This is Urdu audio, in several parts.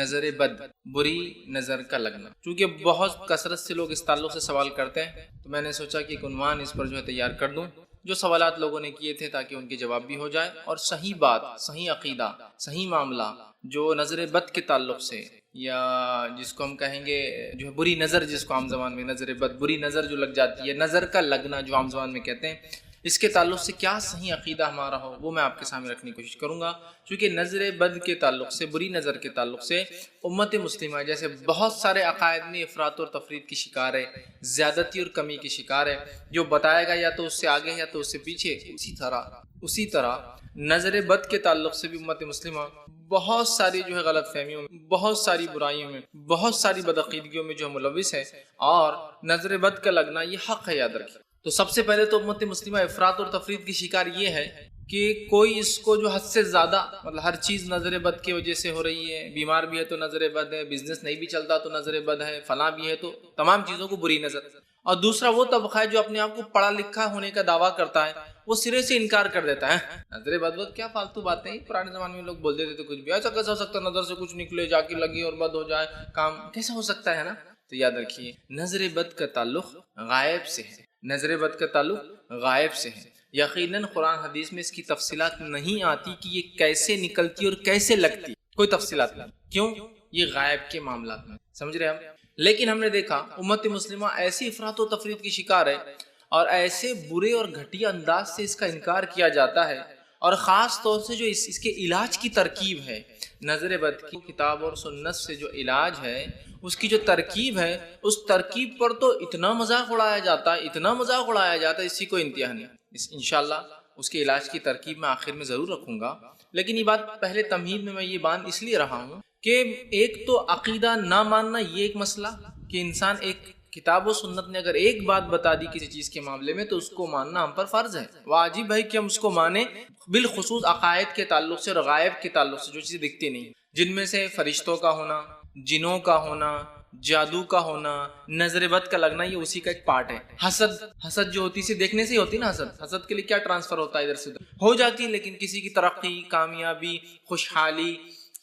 نظر بد، بری نظر کا لگنا. چونکہ بہت کثرت سے لوگ اس تعلق سے سوال کرتے ہیں تو میں نے سوچا کہ ایک عنوان اس پر تیار کر دوں جو سوالات لوگوں نے کیے تھے تاکہ ان کے جواب بھی ہو جائے، اور صحیح بات، صحیح عقیدہ، صحیح معاملہ جو نظر بد کے تعلق سے، یا جس کو ہم کہیں گے بری نظر، جس کو عام زبان میں نظر بد، بری نظر جو لگ جاتی ہے، نظر کا لگنا جو عام زبان میں کہتے ہیں، اس کے تعلق سے کیا صحیح عقیدہ ہمارا ہو وہ میں آپ کے سامنے رکھنے کی کوشش کروں گا. چونکہ نظر بد کے تعلق سے، بری نظر کے تعلق سے امت مسلمہ جیسے بہت سارے عقائد میں افراط اور تفرید کی شکار ہے، زیادتی اور کمی کی شکار ہے. جو بتائے گا یا تو اس سے آگے یا تو اس سے پیچھے. اسی طرح نظر بد کے تعلق سے بھی امت مسلمہ بہت ساری غلط فہمیوں میں، بہت ساری برائیوں میں، بہت ساری بدعقیدگیوں میں ملوث ہے، اور نظر بد کا لگنا یہ حق ہے، یاد رکھیے. تو سب سے پہلے تو امت مسلمہ افراط اور تفرید کی شکار یہ ہے کہ کوئی اس کو حد سے زیادہ، مطلب ہر چیز نظر بد کی وجہ سے ہو رہی ہے. بیمار بھی ہے تو نظر بد ہے، بزنس نہیں بھی چلتا تو نظر بد ہے، فلاں بھی ہے تو تمام چیزوں کو بری نظر. اور دوسرا وہ طبقہ ہے جو اپنے آپ کو پڑھا لکھا ہونے کا دعویٰ کرتا ہے، وہ سرے سے انکار کر دیتا ہے. نظر بد کیا فالتو باتیں، پرانے زمانے میں لوگ بول دیتے تھے کچھ بھی، ایسا کیسا ہو سکتا ہے نظر سے کچھ نکلے جا کے لگے اور بد ہو جائے، کام کیسا ہو سکتا ہے نا. تو یاد رکھیے نظر بد کا تعلق غائب سے ہے، نظر بد کا تعلق غائب سے ہے. یقیناً قرآن حدیث میں اس کی تفصیلات نہیں آتی کہ یہ کیسے نکلتی اور کیسے لگتی، کوئی تفصیلات نہیں. کیوں؟ یہ غائب کے معاملات میں، سمجھ رہے ہیں. لیکن ہم نے دیکھا امت مسلمہ ایسی افراط و تفرید کی شکار ہے، اور ایسے برے اور گھٹیا انداز سے اس کا انکار کیا جاتا ہے، اور خاص طور سے جو اس کے علاج کی ترکیب ہے، نظر بد کی کتاب اور سنت سے جو علاج ہے، اس کی جو ترکیب ہے، اس ترکیب پر تو اتنا مذاق اڑایا جاتا ہے، اتنا مذاق اڑایا جاتا ہے، اسی کو انتہا نہیں. انشاءاللہ اس کے علاج کی ترکیب میں آخر میں ضرور رکھوں گا. لیکن یہ بات پہلے تمہید میں یہ باندھ اس لیے رہا ہوں کہ ایک تو عقیدہ نہ ماننا یہ ایک مسئلہ، کہ انسان ایک کتاب و سنت نے اگر ایک بات بتا دی کسی چیز کے معاملے میں تو اس کو ماننا ہم پر فرض ہے، واجب ہے کہ ہم اس کو مانیں، بالخصوص عقائد کے تعلق سے اور غائب کے تعلق سے جو چیزیں دکھتی نہیں، جن میں سے فرشتوں کا ہونا، جنوں کا ہونا، جادو کا ہونا، نظر بد کا لگنا، یہ اسی کا ایک پارٹ ہے. حسد جو ہوتی ہے دیکھنے سے ہی ہوتی نا. حسد کے لیے کیا ٹرانسفر ہوتا ہے، ادھر سے ہو جاتی ہے، لیکن کسی کی ترقی، کامیابی، خوشحالی،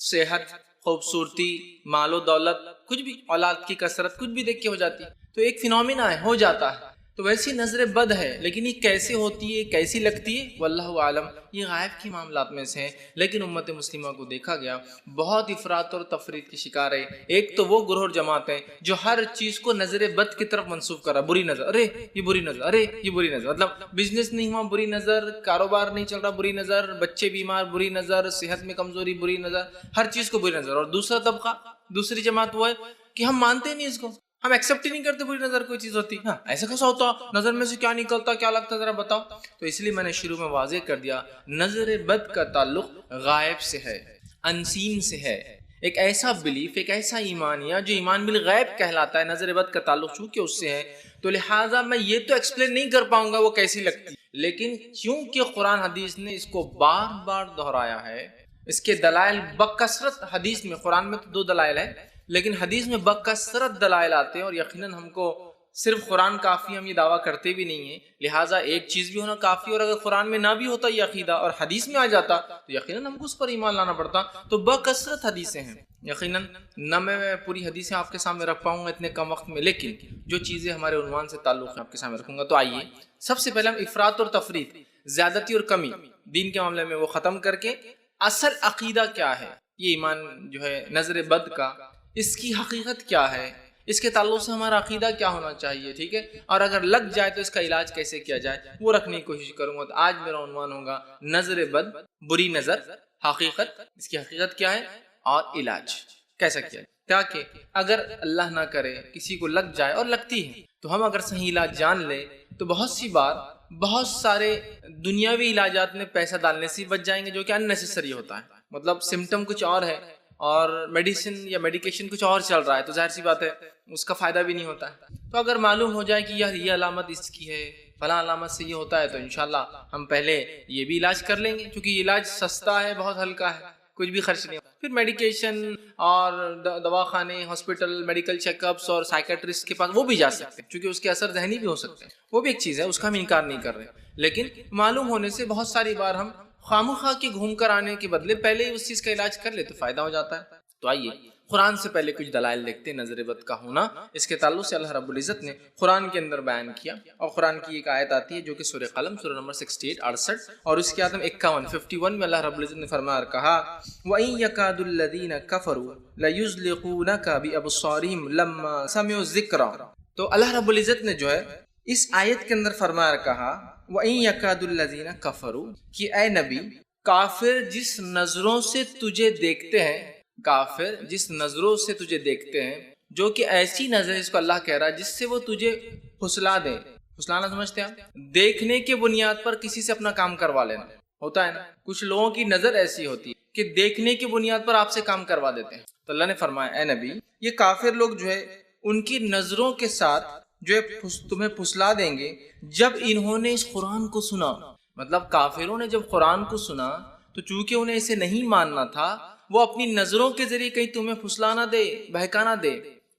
صحت، خوبصورتی، مال و دولت، کچھ بھی، اولاد کی کثرت، کچھ بھی دیکھ کے ہو جاتی ہے، تو ایک فینومینا ہے، ہو جاتا ہے. تو ویسی نظر بد ہے، لیکن یہ کیسے ہوتی ہے، کیسی لگتی ہے، واللہ عالم، یہ غائب کے معاملات میں سے ہیں. لیکن امت مسلمہ کو دیکھا گیا بہت افراط اور تفرید کی شکار ہے. ایک تو وہ گروہ جماعت ہے جو ہر چیز کو نظر بد کی طرف منسوخ کر رہا، بری نظر، ارے یہ بری نظر، ارے یہ بری نظر، مطلب بزنس نہیں ہوا بری نظر، کاروبار نہیں چل رہا بری نظر، بچے بیمار بری نظر، صحت میں کمزوری بری نظر، ہر چیز کو بری نظر. اور دوسرا طبقہ، دوسری جماعت وہ ہے کہ ہم مانتے نہیں اس کو، ہم ایکسپٹ ہی نہیں کرتے بری نظر کوئی چیز ہوتی. ہاں ایسا کیسا ہوتا، نظر میں سے کیا نکلتا، کیا لگتا، ذرا بتاؤ. تو اس لیے میں نے شروع میں واضح کر دیا نظر بد کا تعلق غائب سے ہے، انسین سے ہے. ایک ایسا بلیف، ایک ایسا ایمانیہ جو ایمان بالغیب کہلاتا ہے، نظر بد کا تعلق چونکہ اس سے ہے، تو لہٰذا میں یہ تو ایکسپلین نہیں کر پاؤں گا وہ کیسی لگتی. لیکن چونکہ قرآن حدیث نے اس کو بار بار دہرایا ہے، اس کے دلائل بکثرت حدیث میں، قرآن میں تو 2 دلائل ہیں لیکن حدیث میں بکثرت دلائل آتے ہیں، اور یقیناً ہم کو صرف قرآن کافی، ہم یہ دعویٰ کرتے بھی نہیں ہیں، لہٰذا ایک چیز بھی ہونا کافی، اور اگر قرآن میں نہ بھی ہوتا یہ عقیدہ اور حدیث میں آ جاتا تو یقیناً ہم کو اس پر ایمان لانا پڑتا. تو بکثرت حدیثیں ہیں، یقیناً نہ میں پوری حدیثیں آپ کے سامنے رکھ پاؤں گا اتنے کم وقت میں، لیکن جو چیزیں ہمارے عنوان سے تعلق ہیں آپ کے سامنے رکھوں گا. تو آئیے سب سے پہلے ہم افراط اور تفرید، زیادتی اور کمی دین کے معاملے میں وہ ختم کر کے اصل عقیدہ کیا ہے، یہ ایمان نظر بد کا، اس کی حقیقت کیا ہے، اس کے تعلق سے ہمارا عقیدہ کیا ہونا چاہیے، ٹھیک ہے، اور اگر لگ جائے تو اس کا علاج کیسے کیا جائے وہ رکھنے کی کوشش کروں گا. تو آج میرا عنوان ہوگا نظر بد، بری نظر، حقیقت، اس کی حقیقت کیا ہے اور علاج کیسا کیا جائے، تاکہ اگر اللہ نہ کرے کسی کو لگ جائے، اور لگتی ہے تو ہم اگر صحیح علاج جان لیں تو بہت سی بار بہت سارے دنیاوی علاجات میں پیسہ ڈالنے سے بچ جائیں گے، جو کہ اننیسیسری ہوتا ہے. مطلب سمٹم کچھ اور ہے اور میڈیسن یا میڈیکیشن کچھ اور چل رہا ہے، تو ظاہر سی بات ہے اس کا فائدہ بھی نہیں ہوتا ہے. تو اگر معلوم ہو جائے کہ یار یہ علامت اس کی ہے، فلاں علامت سے یہ ہوتا ہے، تو انشاءاللہ ہم پہلے یہ بھی علاج کر لیں گے، کیونکہ یہ علاج سستا ہے، بہت ہلکا ہے، کچھ بھی خرچ نہیں. پھر میڈیکیشن اور دواخانے، ہاسپٹل، میڈیکل چیک اپس اور سائیکٹرسٹ کے پاس وہ بھی جا سکتے ہیں، کیونکہ اس کے اثر ذہنی بھی ہو سکتے ہیں، وہ بھی ایک چیز ہے، اس کا ہم انکار نہیں کر رہے. لیکن معلوم ہونے سے بہت ساری بار ہم خواہ مخواہ کے گھوم کر آنے کے بدلے پہلے ہی اس چیز کا علاج کر لے تو فائدہ ہو جاتا ہے. تو آئیے قرآن سے پہلے کچھ دلائل دیکھتے ہیں نظر بد کا ہونا، اس کے تعلق سے اللہ رب العزت نے قرآن کے اندر بیان کیا، اور قرآن کی ایک آیت آتی ہے جو کہ سورہ قلم سورہ نمبر 68 68 اور اس کی آیت 51 میں اللہ رب العزت نے فرمایا اور کہا وَإِن يَكَادُ الَّذِينَ كَفَرُوا لَيُزْلِقُونَكَ بِأَبْصَارِهِمْ لَمَّا سَمِعُوا الذِّكْرَ۔ تو اللہ رب العزت نے جو ہے اس آیت کے اندر فرمایا اور کہا وَإِن يَكَادُ الَّذِينَ كَفَرُوا کہ اے نبی کافر جس نظروں سے تجھے دیکھتے ہیں، کافر جس نظروں سے تجھے دیکھتے ہیں، جو کہ ایسی نظر ہے، اس کو اللہ کہہ رہا ہے جس سے وہ تجھے پھسلا دیں۔ پھسلانا سمجھتے ہیں آپ؟ دیکھنے کے بنیاد پر کسی سے اپنا کام کروا لینا ہوتا ہے نا، کچھ لوگوں کی نظر ایسی ہوتی ہے کہ دیکھنے کی بنیاد پر آپ سے کام کروا دیتے ہیں۔ تو اللہ نے فرمایا اے نبی یہ کافر لوگ جو ہے ان کی نظروں کے ساتھ جو ہے تمہیں پھسلا دیں گے جب انہوں نے اس قرآن کو سنا۔ مطلب کافروں نے جب قرآن کو سنا تو چونکہ انہیں اسے نہیں ماننا تھا، وہ اپنی نظروں کے ذریعے کہیں تمہیں پھسلانا دے، بہکانا دے۔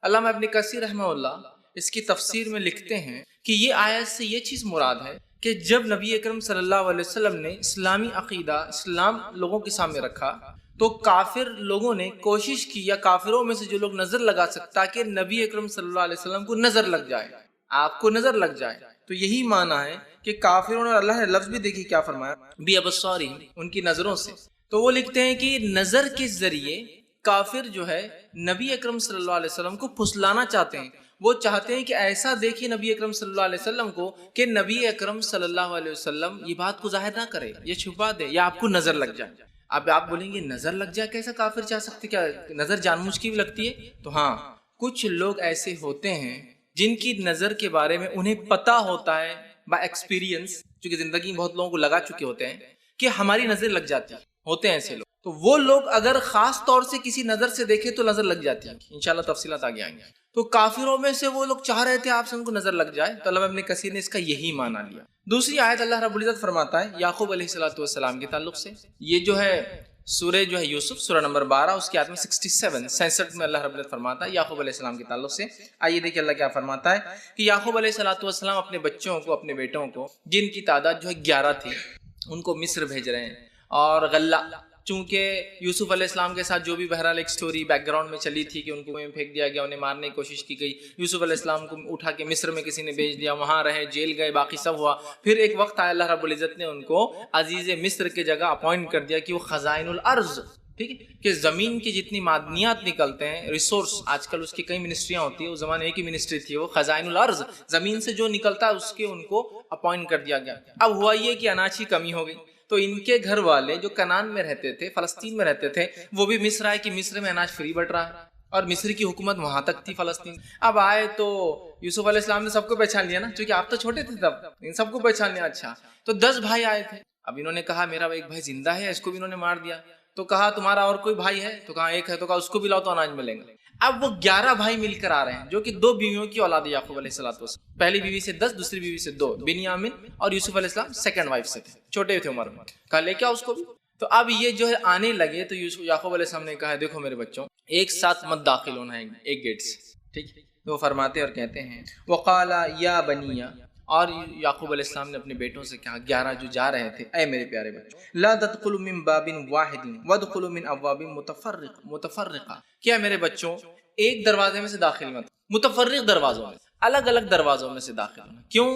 علامہ ابن کثیر رحمہ اللہ اس کی تفسیر میں لکھتے ہیں کہ یہ آیت سے یہ چیز مراد ہے کہ جب نبی اکرم صلی اللہ علیہ وسلم نے اسلامی عقیدہ، اسلام لوگوں کے سامنے رکھا تو کافر لوگوں نے کوشش کی، یا کافروں میں سے جو لوگ نظر لگا سکتا کہ نبی اکرم صلی اللہ علیہ وسلم کو نظر لگ جائے، آپ کو نظر لگ جائے۔ تو یہی معنی ہے کہ کافروں نے، اللہ نے لفظ بھی دیکھی کیا فرمایا بِأَبْصَارِهِمْ، ان کی نظروں سے۔ تو وہ لکھتے ہیں کہ نظر کے ذریعے کافر جو ہے نبی اکرم صلی اللہ علیہ وسلم کو پھسلانا چاہتے ہیں، وہ چاہتے ہیں کہ ایسا دیکھیں نبی اکرم صلی اللہ علیہ وسلم کو کہ نبی اکرم صلی اللہ علیہ وسلم یہ بات کو ظاہر نہ کرے، یہ چھپا دے، یا آپ کو نظر لگ جائے۔ اب آپ بولیں گے نظر لگ جائے کیسا کافر چاہ سکتے، کیا نظر جان بوجھ کی بھی لگتی ہے؟ تو ہاں، کچھ لوگ ایسے ہوتے ہیں جن کی نظر کے بارے میں انہیں پتا ہوتا ہے بائی ایکسپیرینس، چونکہ زندگی میں بہت لوگوں کو لگا چکے ہوتے ہیں کہ ہماری نظر لگ جاتی ہے، ہوتے ہیں ایسے لوگ۔ تو وہ لوگ اگر خاص طور سے کسی نظر سے دیکھیں تو نظر لگ جاتی ہے، انشاءاللہ تفصیلات آگے آئیں گے۔ تو کافروں میں سے وہ لوگ چاہ رہے تھے آپ سے ان کو نظر لگ جائے، تو علامہ ابن کثیر نے اس کا یہی معنی لیا۔ دوسری آیت اللہ رب العزت فرماتا ہے یعقوب علیہ السلام کے تعلق سے، یہ جو ہے سورہ جو ہے یوسف سورہ نمبر 12 اس کی آیت میں 67 میں اللہ رب العزت فرماتا ہے یعقوب علیہ السلام کے تعلق سے۔ آئیے دیکھیں اللہ کیا فرماتا ہے کہ یعقوب علیہ السلام اپنے بچوں کو، اپنے بیٹوں کو، جن کی تعداد جو ہے 11 تھی، ان کو مصر بھیج رہے ہیں۔ اور غلہ، چونکہ یوسف علیہ السلام کے ساتھ جو بھی بہرحال ایک سٹوری بیک گراؤنڈ میں چلی تھی کہ ان کو پھینک دیا گیا، انہیں مارنے کی کوشش کی گئی، یوسف علیہ السلام کو اٹھا کے مصر میں کسی نے بھیج دیا، وہاں رہے، جیل گئے، باقی سب ہوا۔ پھر ایک وقت آیا، اللہ رب العزت نے ان کو عزیز مصر کے جگہ اپوائنٹ کر دیا کہ وہ خزائن الارض، ٹھیک ہے، کہ زمین کی جتنی معدنیات نکلتے ہیں، ریسورس، آج کل اس کی کئی منسٹریاں ہوتی ہیں، اس زمانے ایک ہی منسٹری تھی، وہ خزائن الارض، زمین سے جو نکلتا ہے اس کے ان کو اپوائنٹ کر دیا گیا۔ اب ہوا یہ کہ اناج کی کمی ہو گئی، تو ان کے گھر والے جو کنان میں رہتے تھے، فلسطین میں رہتے تھے، وہ بھی مصر آئے کہ مصر میں اناج فری بٹ رہا ہے، اور مصر کی حکومت وہاں تک تھی فلسطین۔ اب آئے تو یوسف علیہ السلام نے سب کو پہچان لیا نا، کیونکہ آپ تو چھوٹے تھے تب، ان سب کو پہچان لیا۔ اچھا، تو 10 بھائی آئے تھے، اب انہوں نے کہا میرا ایک بھائی زندہ ہے، اس کو بھی انہوں نے مار دیا۔ تو کہا تمہارا اور کوئی بھائی ہے؟ تو کہا ایک ہے، تو کہا اس کو بھی لاؤ تو اناج ملے گا۔ اب وہ 11 بھائی مل کر آ رہے ہیں، جو کہ 2 بیویوں کی اولاد ہے یعقوب علیہ السلام، پہلی بیوی سے 10، دوسری بیوی سے 2، بنیامین اور یوسف علیہ السلام سیکنڈ وائف سے تھے، چھوٹے تھے عمر میں، کہا لے کے آؤ اس کو بھی۔ تو اب یہ جو ہے آنے لگے تو یعقوب علیہ السلام نے کہا دیکھو میرے بچوں، ایک ساتھ مت داخل ہونا ہے ایک گیٹ سے، ٹھیک ہے؟ تو وہ فرماتے اور کہتے ہیں وقال یا بنی، اور یعقوب علیہ السلام نے اپنے بیٹوں سے کہا، 11 جو جا رہے تھے، اے میرے پیارے بچوں، لا تدخلوا من باب واحد وادخلوا من ابواب متفرقہ، کیا میرے بچوں ایک دروازے میں سے داخل مت، متفرق دروازوں میں، الگ الگ دروازوں میں سے داخل ہونا۔ کیوں؟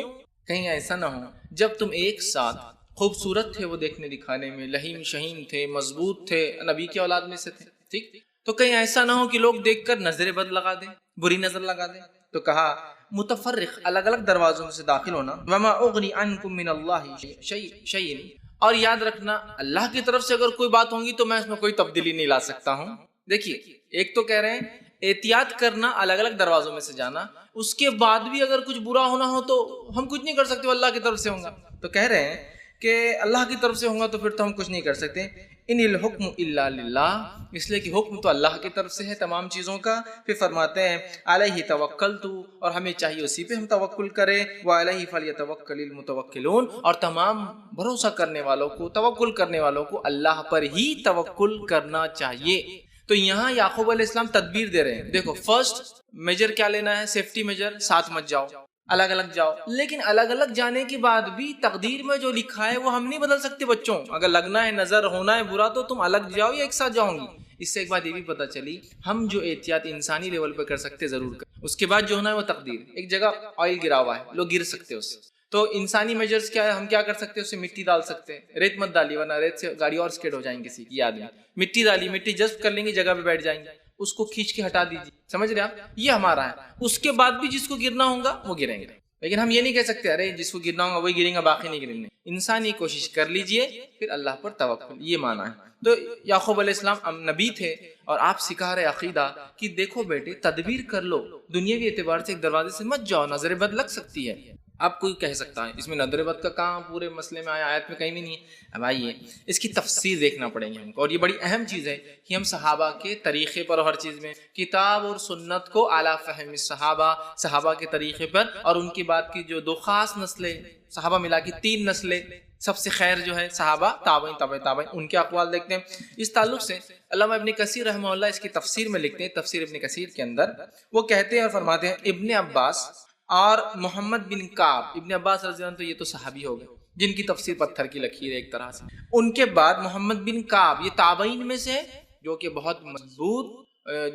کہیں ایسا نہ ہو جب تم ایک ساتھ، خوبصورت تھے وہ دیکھنے دکھانے میں، لہیم شہیم تھے، مضبوط تھے، نبی کی اولاد میں سے تھے، ٹھیک، تو کہیں ایسا نہ ہو کہ لوگ دیکھ کر نظر بد لگا دیں، بری نظر لگا دیں۔ تو کہا متفرق، الگ الگ دروازوں میں سے داخل ہونا۔ وما اغنی عنکم من اللہ شیء، اور یاد رکھنا اللہ کی طرف سے اگر کوئی بات ہوگی تو میں اس میں کوئی تبدیلی نہیں لا سکتا ہوں۔ دیکھیے، ایک تو کہہ رہے ہیں احتیاط کرنا، الگ الگ دروازوں میں سے جانا، اس کے بعد بھی اگر کچھ برا ہونا ہو تو ہم کچھ نہیں کر سکتے، وہ اللہ کی طرف سے ہوگا۔ تو کہہ رہے ہیں کہ اللہ کی طرف سے ہوگا تو پھر تو ہم کچھ نہیں کر سکتے۔ ان الحکم الا للہ، اس لیے کہ حکم تو اللہ کی طرف سے ہے تمام چیزوں کا۔ پھر فرماتے ہیں علیہ توکلت، اور ہمیں چاہیے اسی پہ ہم توکل کریں، وعلیہ فلیتوکل المتوکلون، اور تمام بھروسہ کرنے والوں کو، توکل کرنے والوں کو اللہ پر ہی توکل کرنا چاہیے۔ تو یہاں یعقوب علیہ السلام تدبیر دے رہے ہیں، دیکھو فرسٹ میجر کیا لینا ہے، سیفٹی میجر، ساتھ مت جاؤ، الگ الگ جاؤ، لیکن الگ الگ جانے کے بعد بھی تقدیر میں جو لکھا ہے وہ ہم نہیں بدل سکتے۔ بچوں اگر لگنا ہے، نظر ہونا ہے برا، تو تم الگ جاؤ یا ایک ساتھ جاؤ گی، اس سے ایک بات یہ بھی پتہ چلی ہم جو احتیاط انسانی لیول پہ کر سکتے ضرور کریں. اس کے بعد جو ہونا ہے وہ تقدیر. ایک جگہ آئل گرا ہوا ہے, لوگ گر سکتے اس سے, تو انسانی میجرز کیا ہے, ہم کیا کر سکتے ہیں, اس سے مٹی ڈال سکتے ہیں. ریت مت ڈالی ورنہ ریت سے گاڑی اور اسکیڈ ہو جائیں کسی کی یاد میں. مٹی ڈالی, مٹی جذب کر لیں گے, جگہ پہ بیٹھ جائیں گے, اس کو کھینچ کے ہٹا دیجیے. سمجھ رہے آپ, یہ ہمارا ہے. اس کے بعد بھی جس کو گرنا ہوگا وہ گریں گے, لیکن ہم یہ نہیں کہہ سکتے ارے جس کو گرنا ہوگا وہی گریں گا باقی نہیں گریں گے. انسانی کوشش کر لیجئے, پھر اللہ پر توکل, یہ معنی ہے. تو یعقوب علیہ السلام نبی تھے اور آپ سکھا رہے عقیدہ کہ دیکھو بیٹے تدبیر کر لو, دنیاوی اعتبار سے ایک دروازے سے مت جاؤ, نظر بد لگ سکتی ہے. اب کوئی کہہ سکتا ہے اس میں نظر بد کا کہاں پورے مسئلے میں آیا, آیت میں کہیں بھی نہیں ہے. اب آئیے اس کی تفسیر دیکھنا پڑیں گے ہم کو, اور یہ بڑی اہم چیز ہے کہ ہم صحابہ کے طریقے پر ہر چیز میں کتاب اور سنت کو اعلیٰ فہم صحابہ کے طریقے پر, اور ان کی بات کی جو دو خاص نسلیں, صحابہ ملا کے 3 نسلیں, سب سے خیر جو ہے صحابہ, تابعین تابعین, ان کے اقوال دیکھتے ہیں. اس تعلق سے علامہ ابن کثیر رحمہ اللہ اس کی تفسیر میں لکھتے ہیں, تفسیر ابن کثیر کے اندر وہ کہتے ہیں اور فرماتے ہیں ابن عباس اور محمد بن کعب, ابن عباس رضی اللہ عنہ تو یہ تو صحابی ہو گئے جن کی تفسیر پتھر کی لکیر ہے ایک طرح سے. ان کے بعد محمد بن کعب, یہ تابعین میں سے جو کہ بہت مضبوط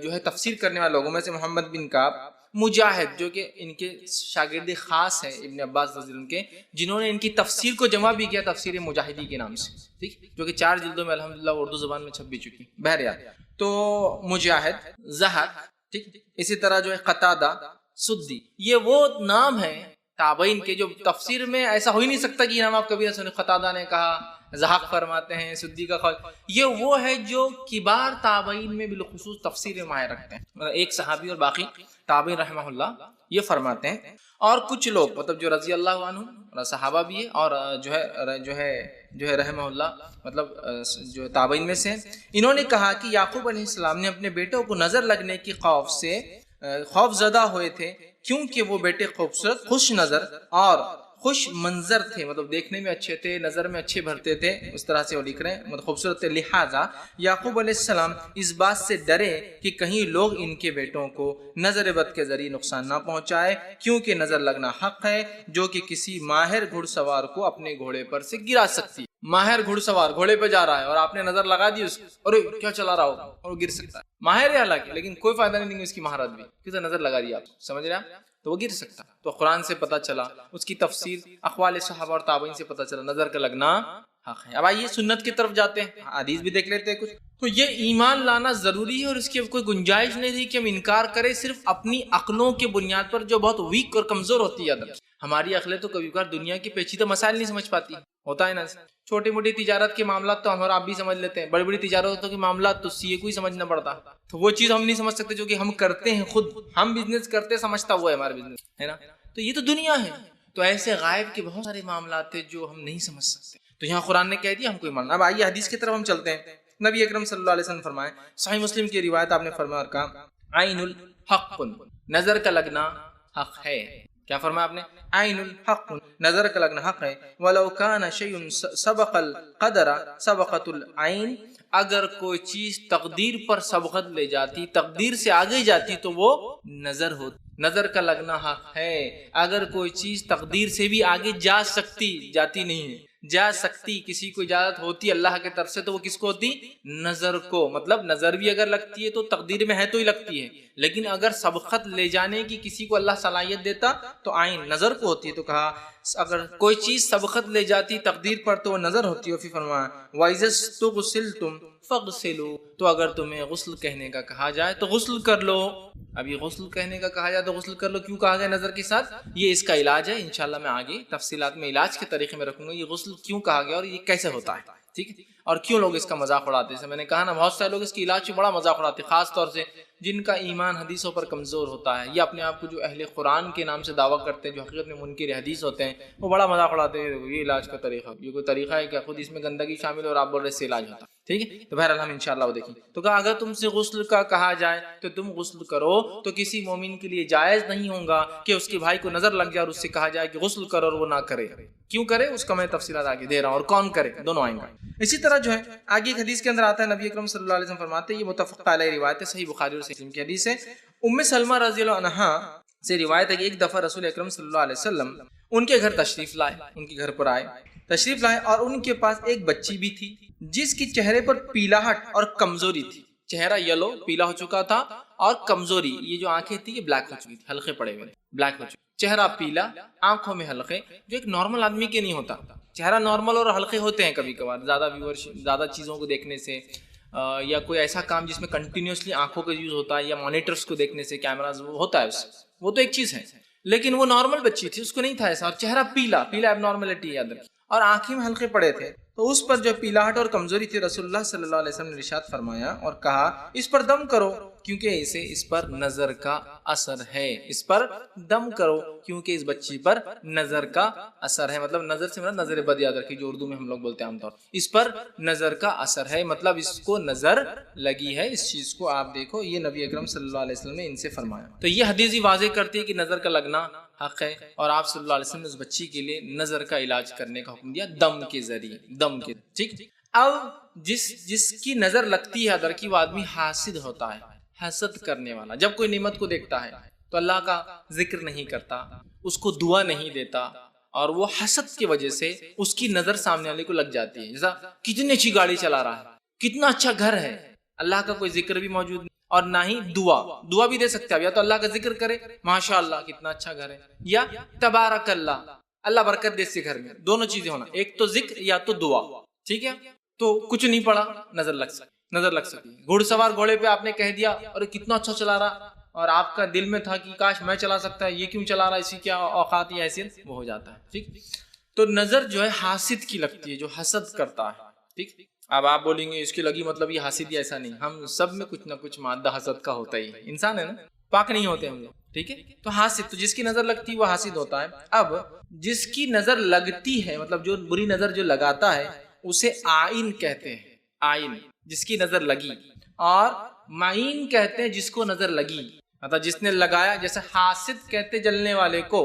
جو ہے تفسیر کرنے والے لوگوں میں سے محمد بن کعب. مجاہد جو کہ ان کے شاگرد خاص ہیں ابن عباس رضی اللہ عنہ کے, جنہوں نے ان کی تفسیر کو جمع بھی کیا تفسیر مجاہدی کے نام سے, ٹھیک, جو کہ 4 جلدوں میں الحمدللہ اردو زبان میں چھپ بھی چکی. بہرحال تو مجاہد, زہد, ٹھیک, اسی طرح جو ہے قتادہ, سدی, یہ وہ نام ہیں تابعین کے جو تفسیر میں ایسا ہو ہی نہیں سکتا کہ نام آپ کبھی نہ سنے. قتادہ نے کہا, زہاق فرماتے ہیں, سدی کا قول, یہ وہ ہے جو کبار تابعین میں بالخصوص تفسیر میں ماہر رکھتے ہیں. ایک صحابی اور باقی تابعین رحمہ اللہ یہ فرماتے ہیں. اور کچھ لوگ مطلب جو رضی اللہ عنہ صحابہ بھی ہے اور جو ہے رحمہ اللہ مطلب جو تابعین میں سے, انہوں نے کہا کہ یعقوب علیہ السلام نے اپنے بیٹوں کو نظر لگنے کی خوف سے خوف زدہ ہوئے تھے, کیونکہ وہ بیٹے خوبصورت, خوش نظر اور خوش منظر تھے, مطلب دیکھنے میں اچھے تھے, نظر میں اچھے بھرتے تھے, اس طرح سے وہ لکھ رہے ہیں, مطلب خوبصورت تھے. لہٰذا یعقوب علیہ السلام اس بات سے ڈرے کہ کہیں لوگ ان کے بیٹوں کو نظر بد کے ذریعے نقصان نہ پہنچائے, کیونکہ نظر لگنا حق ہے جو کہ کسی ماہر گھڑ سوار کو اپنے گھوڑے پر سے گرا سکتی ہے. ماہر گھڑ سوار گھوڑے پہ جا رہا ہے اور آپ نے نظر لگا دی اس کو, ارے کیا چلا رہا ہوگا, اور وہ گر سکتا ہے. ماہر ہے حالانکہ, لیکن کوئی فائدہ نہیں اس کی مہارت بھی, کسی نظر لگا دی آپ, سمجھ رہے ہیں, تو وہ گر سکتا. تو قرآن سے پتہ چلا, اس کی تفسیر اقوال صحابہ اور تابعین سے پتہ چلا نظر کا لگنا حق ہے. اب آئیے سنت کی طرف جاتے ہیں, حدیث بھی دیکھ لیتے ہیں کچھ. تو یہ ایمان لانا ضروری ہے اور اس کی کوئی گنجائش نہیں رہی کہ ہم انکار کریں صرف اپنی عقلوں کی بنیاد پر جو بہت ویک اور کمزور ہوتی ہے. ہماری عقلیں تو کبھی کبھار دنیا کی پیچیدہ مسائل نہیں سمجھ پاتی, ہوتا ہے نا. چھوٹی موٹی تجارت کے معاملات تو ہمارا آپ بھی سمجھ لیتے ہیں, بڑی بڑی تجارتوں کے معاملات تو سی اے کو ہی سمجھنا پڑتا, تو وہ چیز ہم نہیں سمجھ سکتے جو کہ ہم کرتے ہیں خود, ہم بزنس کرتے سمجھتا ہوا ہے ہمارا بزنس ہے نا. تو یہ تو دنیا ہے, تو ایسے غائب کے بہت سارے معاملات ہیں جو ہم نہیں سمجھ سکتے, تو یہاں قرآن نے کہہ دیا ہم کوئی ماننا. اب آئیے حدیث کی طرف ہم چلتے ہیں. نبی اکرم صلی اللہ علیہ وسلم فرمائے, صحیح مسلم کی روایت, آپ نے فرمایا اور کہا عین الحق, نظر کا لگنا حق ہے. کیا فرمایا آپ نے, عین الحق, نظر کا لگنا حق ہے. ولو کان شیء سبق القدر سبقت العین, اگر کوئی چیز تقدیر پر سبقت لے جاتی, تقدیر سے آگے جاتی, تو وہ نظر ہوتی. نظر کا لگنا حق ہے. اگر کوئی چیز تقدیر سے بھی آگے جا سکتی, جاتی نہیں ہے, جا سکتی, کسی کو اجازت ہوتی اللہ کی طرف سے, تو وہ کس کو ہوتی, نظر کو. مطلب نظر بھی اگر لگتی ہے تو تقدیر میں ہے تو ہی لگتی ہے, لیکن اگر سبقت لے جانے کی کسی کو اللہ صلاحیت دیتا تو عین نظر کو ہوتی ہے. تو کہا اگر کوئی چیز سبقت لے جاتی تقدیر پر تو وہ نظر ہوتی ہے. پھر فرمایا وَإِذَا اسْتُغْسِلْتُمْ فَاغْسِلُوا, تو اگر تمہیں غسل کہنے کا کہا جائے تو غسل کر لو. ابھی غسل کہنے کا کہا جائے تو غسل کر لو, کیوں کہا گیا نظر کے ساتھ, یہ اس کا علاج ہے. انشاءاللہ میں آگے تفصیلات میں علاج کے طریقے میں رکھوں گا, یہ غسل کیوں کہا گیا اور یہ کیسے ہوتا ہے, ٹھیک ہے, اور کیوں لوگ اس کا مذاق اڑاتے ہیں. میں نے کہا نا بہت سارے لوگ اس کی علاج سے بڑا مذاق اڑاتے ہیں, خاص طور سے جن کا ایمان حدیثوں پر کمزور ہوتا ہے, یا اپنے آپ کو جو اہل قرآن کے نام سے دعویٰ کرتے ہیں جو حقیقت میں منکر حدیث ہوتے ہیں, وہ بڑا مذاق اڑاتے ہیں. یہ علاج کا طریقہ, یہ کوئی طریقہ ہے کہ خود اس میں گندگی شامل ہے اور آپ بول رہے اس سے علاج ہوتا, ٹھیک ہے. تو بہرحال ہم انشاءاللہ وہ دیکھیں. تو کہا اگر تم سے غسل کا کہا جائے تو تم غسل کرو, تو کسی مومن کے لیے جائز نہیں ہوگا کہ اس کے بھائی کو نظر لگ جائے اور اس سے کہا جائے کہ غسل کرو اور وہ نہ کرے. کیوں کرے اس کا میں تفصیلات آگے دے رہا ہوں, اور کون کرے دونوں آئیں گے. اسی طرح جو ہے آگے ایک حدیث کے اندر آتا ہے, نبی اکرم صلی اللہ علیہ وسلم فرماتے ہیں, یہ متفق علیہ روایت ہے, صحیح بخاری اور مسلم کی حدیث ہے. ام سلمہ رضی اللہ عنہا سے روایت ہے کہ ایک دفعہ رسول اکرم صلی اللہ علیہ وسلم ان کے گھر تشریف لائے, ان کے گھر پر آئے تشریف لائے, اور ان کے پاس ایک بچی بھی تھی جس کی چہرے پر پیلاہٹ اور کمزوری تھی. چہرہ یلو پیلا ہو چکا تھا اور کمزوری، یہ جو آنکھیں تھی یہ بلیک ہو چکی تھی، حلقے پڑے ہوئے بلیک ہو چکے، چہرہ پیلا، آنکھوں میں حلقے، جو ایک نارمل آدمی کے نہیں ہوتا۔ چہرہ نارمل اور حلقے ہوتے ہیں کبھی کبھار زیادہ چیزوں کو دیکھنے سے، یا کوئی ایسا کام جس میں کنٹینیوسلی آنکھوں کا یوز ہوتا ہے، یا مانیٹرز کو دیکھنے سے، کیمراز ہوتا ہے، وہ تو ایک چیز ہے، لیکن وہ نارمل بچی تھی، اس کو نہیں تھا ایسا، اور چہرہ پیلا ایب نارملٹی یاد رکھی، اور آنکھیں میں حلقے پڑے تھے، تو اس پر جو پیلاہٹ اور کمزوری تھی، رسول اللہ صلی اللہ علیہ وسلم نے ارشاد فرمایا اور کہا اس پر دم کرو کیونکہ اس پر نظر کا اثر ہے، اس پر دم کرو کیونکہ اس بچی پر نظر کا اثر ہے، مطلب نظر سے مراد نظر بد یاد رکھی، جو اردو میں ہم لوگ بولتے ہیں عام طور، اس پر نظر کا اثر ہے، مطلب اس کو نظر لگی ہے، اس چیز کو آپ دیکھو، یہ نبی اکرم صلی اللہ علیہ وسلم نے ان سے فرمایا۔ تو یہ حدیث ہی واضح کرتی ہے کہ نظر کا لگنا حق ہے، اور آپ صلی اللہ علیہ وسلم نے اس بچی کے لیے نظر کا علاج کرنے کا حکم دیا دم کے ذریعے، دم کے، ٹھیک۔ اب جس کی نظر لگتی ہے ادھر کی، وہ آدمی حاسد ہوتا ہے، حسد کرنے والا، جب کوئی نعمت کو دیکھتا ہے تو اللہ کا ذکر نہیں کرتا، اس کو دعا نہیں دیتا، اور وہ حسد کی وجہ سے اس کی نظر سامنے والے کو لگ جاتی ہے، جیسا کتنی اچھی گاڑی چلا رہا ہے، کتنا اچھا گھر ہے، اللہ کا کوئی ذکر بھی موجود نہیں، اور نہ ہی دعا بھی دے سکتے ہیں، یا تو اللہ کا ذکر کرے، ماشاء اللہ کتنا اچھا گھر ہے، یا تبارک اللہ برکت دے اس گھر میں، دونوں چیزیں ہونا، ایک تو ذکر یا تو دعا، ٹھیک ہے۔ تو کچھ نہیں پڑا، نظر لگ سکتی، گھوڑ سوار گھوڑے پہ آپ نے کہہ دیا اور کتنا اچھا چلا رہا، اور آپ کا دل میں تھا کہ کاش میں چلا سکتا ہے، یہ کیوں چلا رہا ہے، اسی کیا اوقات یا حیثیت، وہ ہو جاتا ہے، ٹھیک۔ تو نظر جو ہے حاسد کی لگتی ہے، جو حسد کرتا ہے، ٹھیک۔ اب آپ بولیں گے اس کی لگی مطلب یہ حاسد، ہی ایسا نہیں، ہم سب میں کچھ نہ کچھ مادہ حسد کا ہوتا ہی ہے، انسان ہے نا، پاک نہیں ہوتے ہم لوگ، ٹھیک ہے۔ تو حاسد، تو جس کی نظر لگتی ہے وہ حاسد ہوتا ہے۔ اب جس کی نظر لگتی ہے، مطلب جو بری نظر جو لگاتا ہے، اسے آئین کہتے ہیں، آئین، جس کی نظر لگی، اور معین کہتے ہیں جس کو نظر لگی، مطلب جس نے لگایا، جیسے حاسد کہتے جلنے والے کو،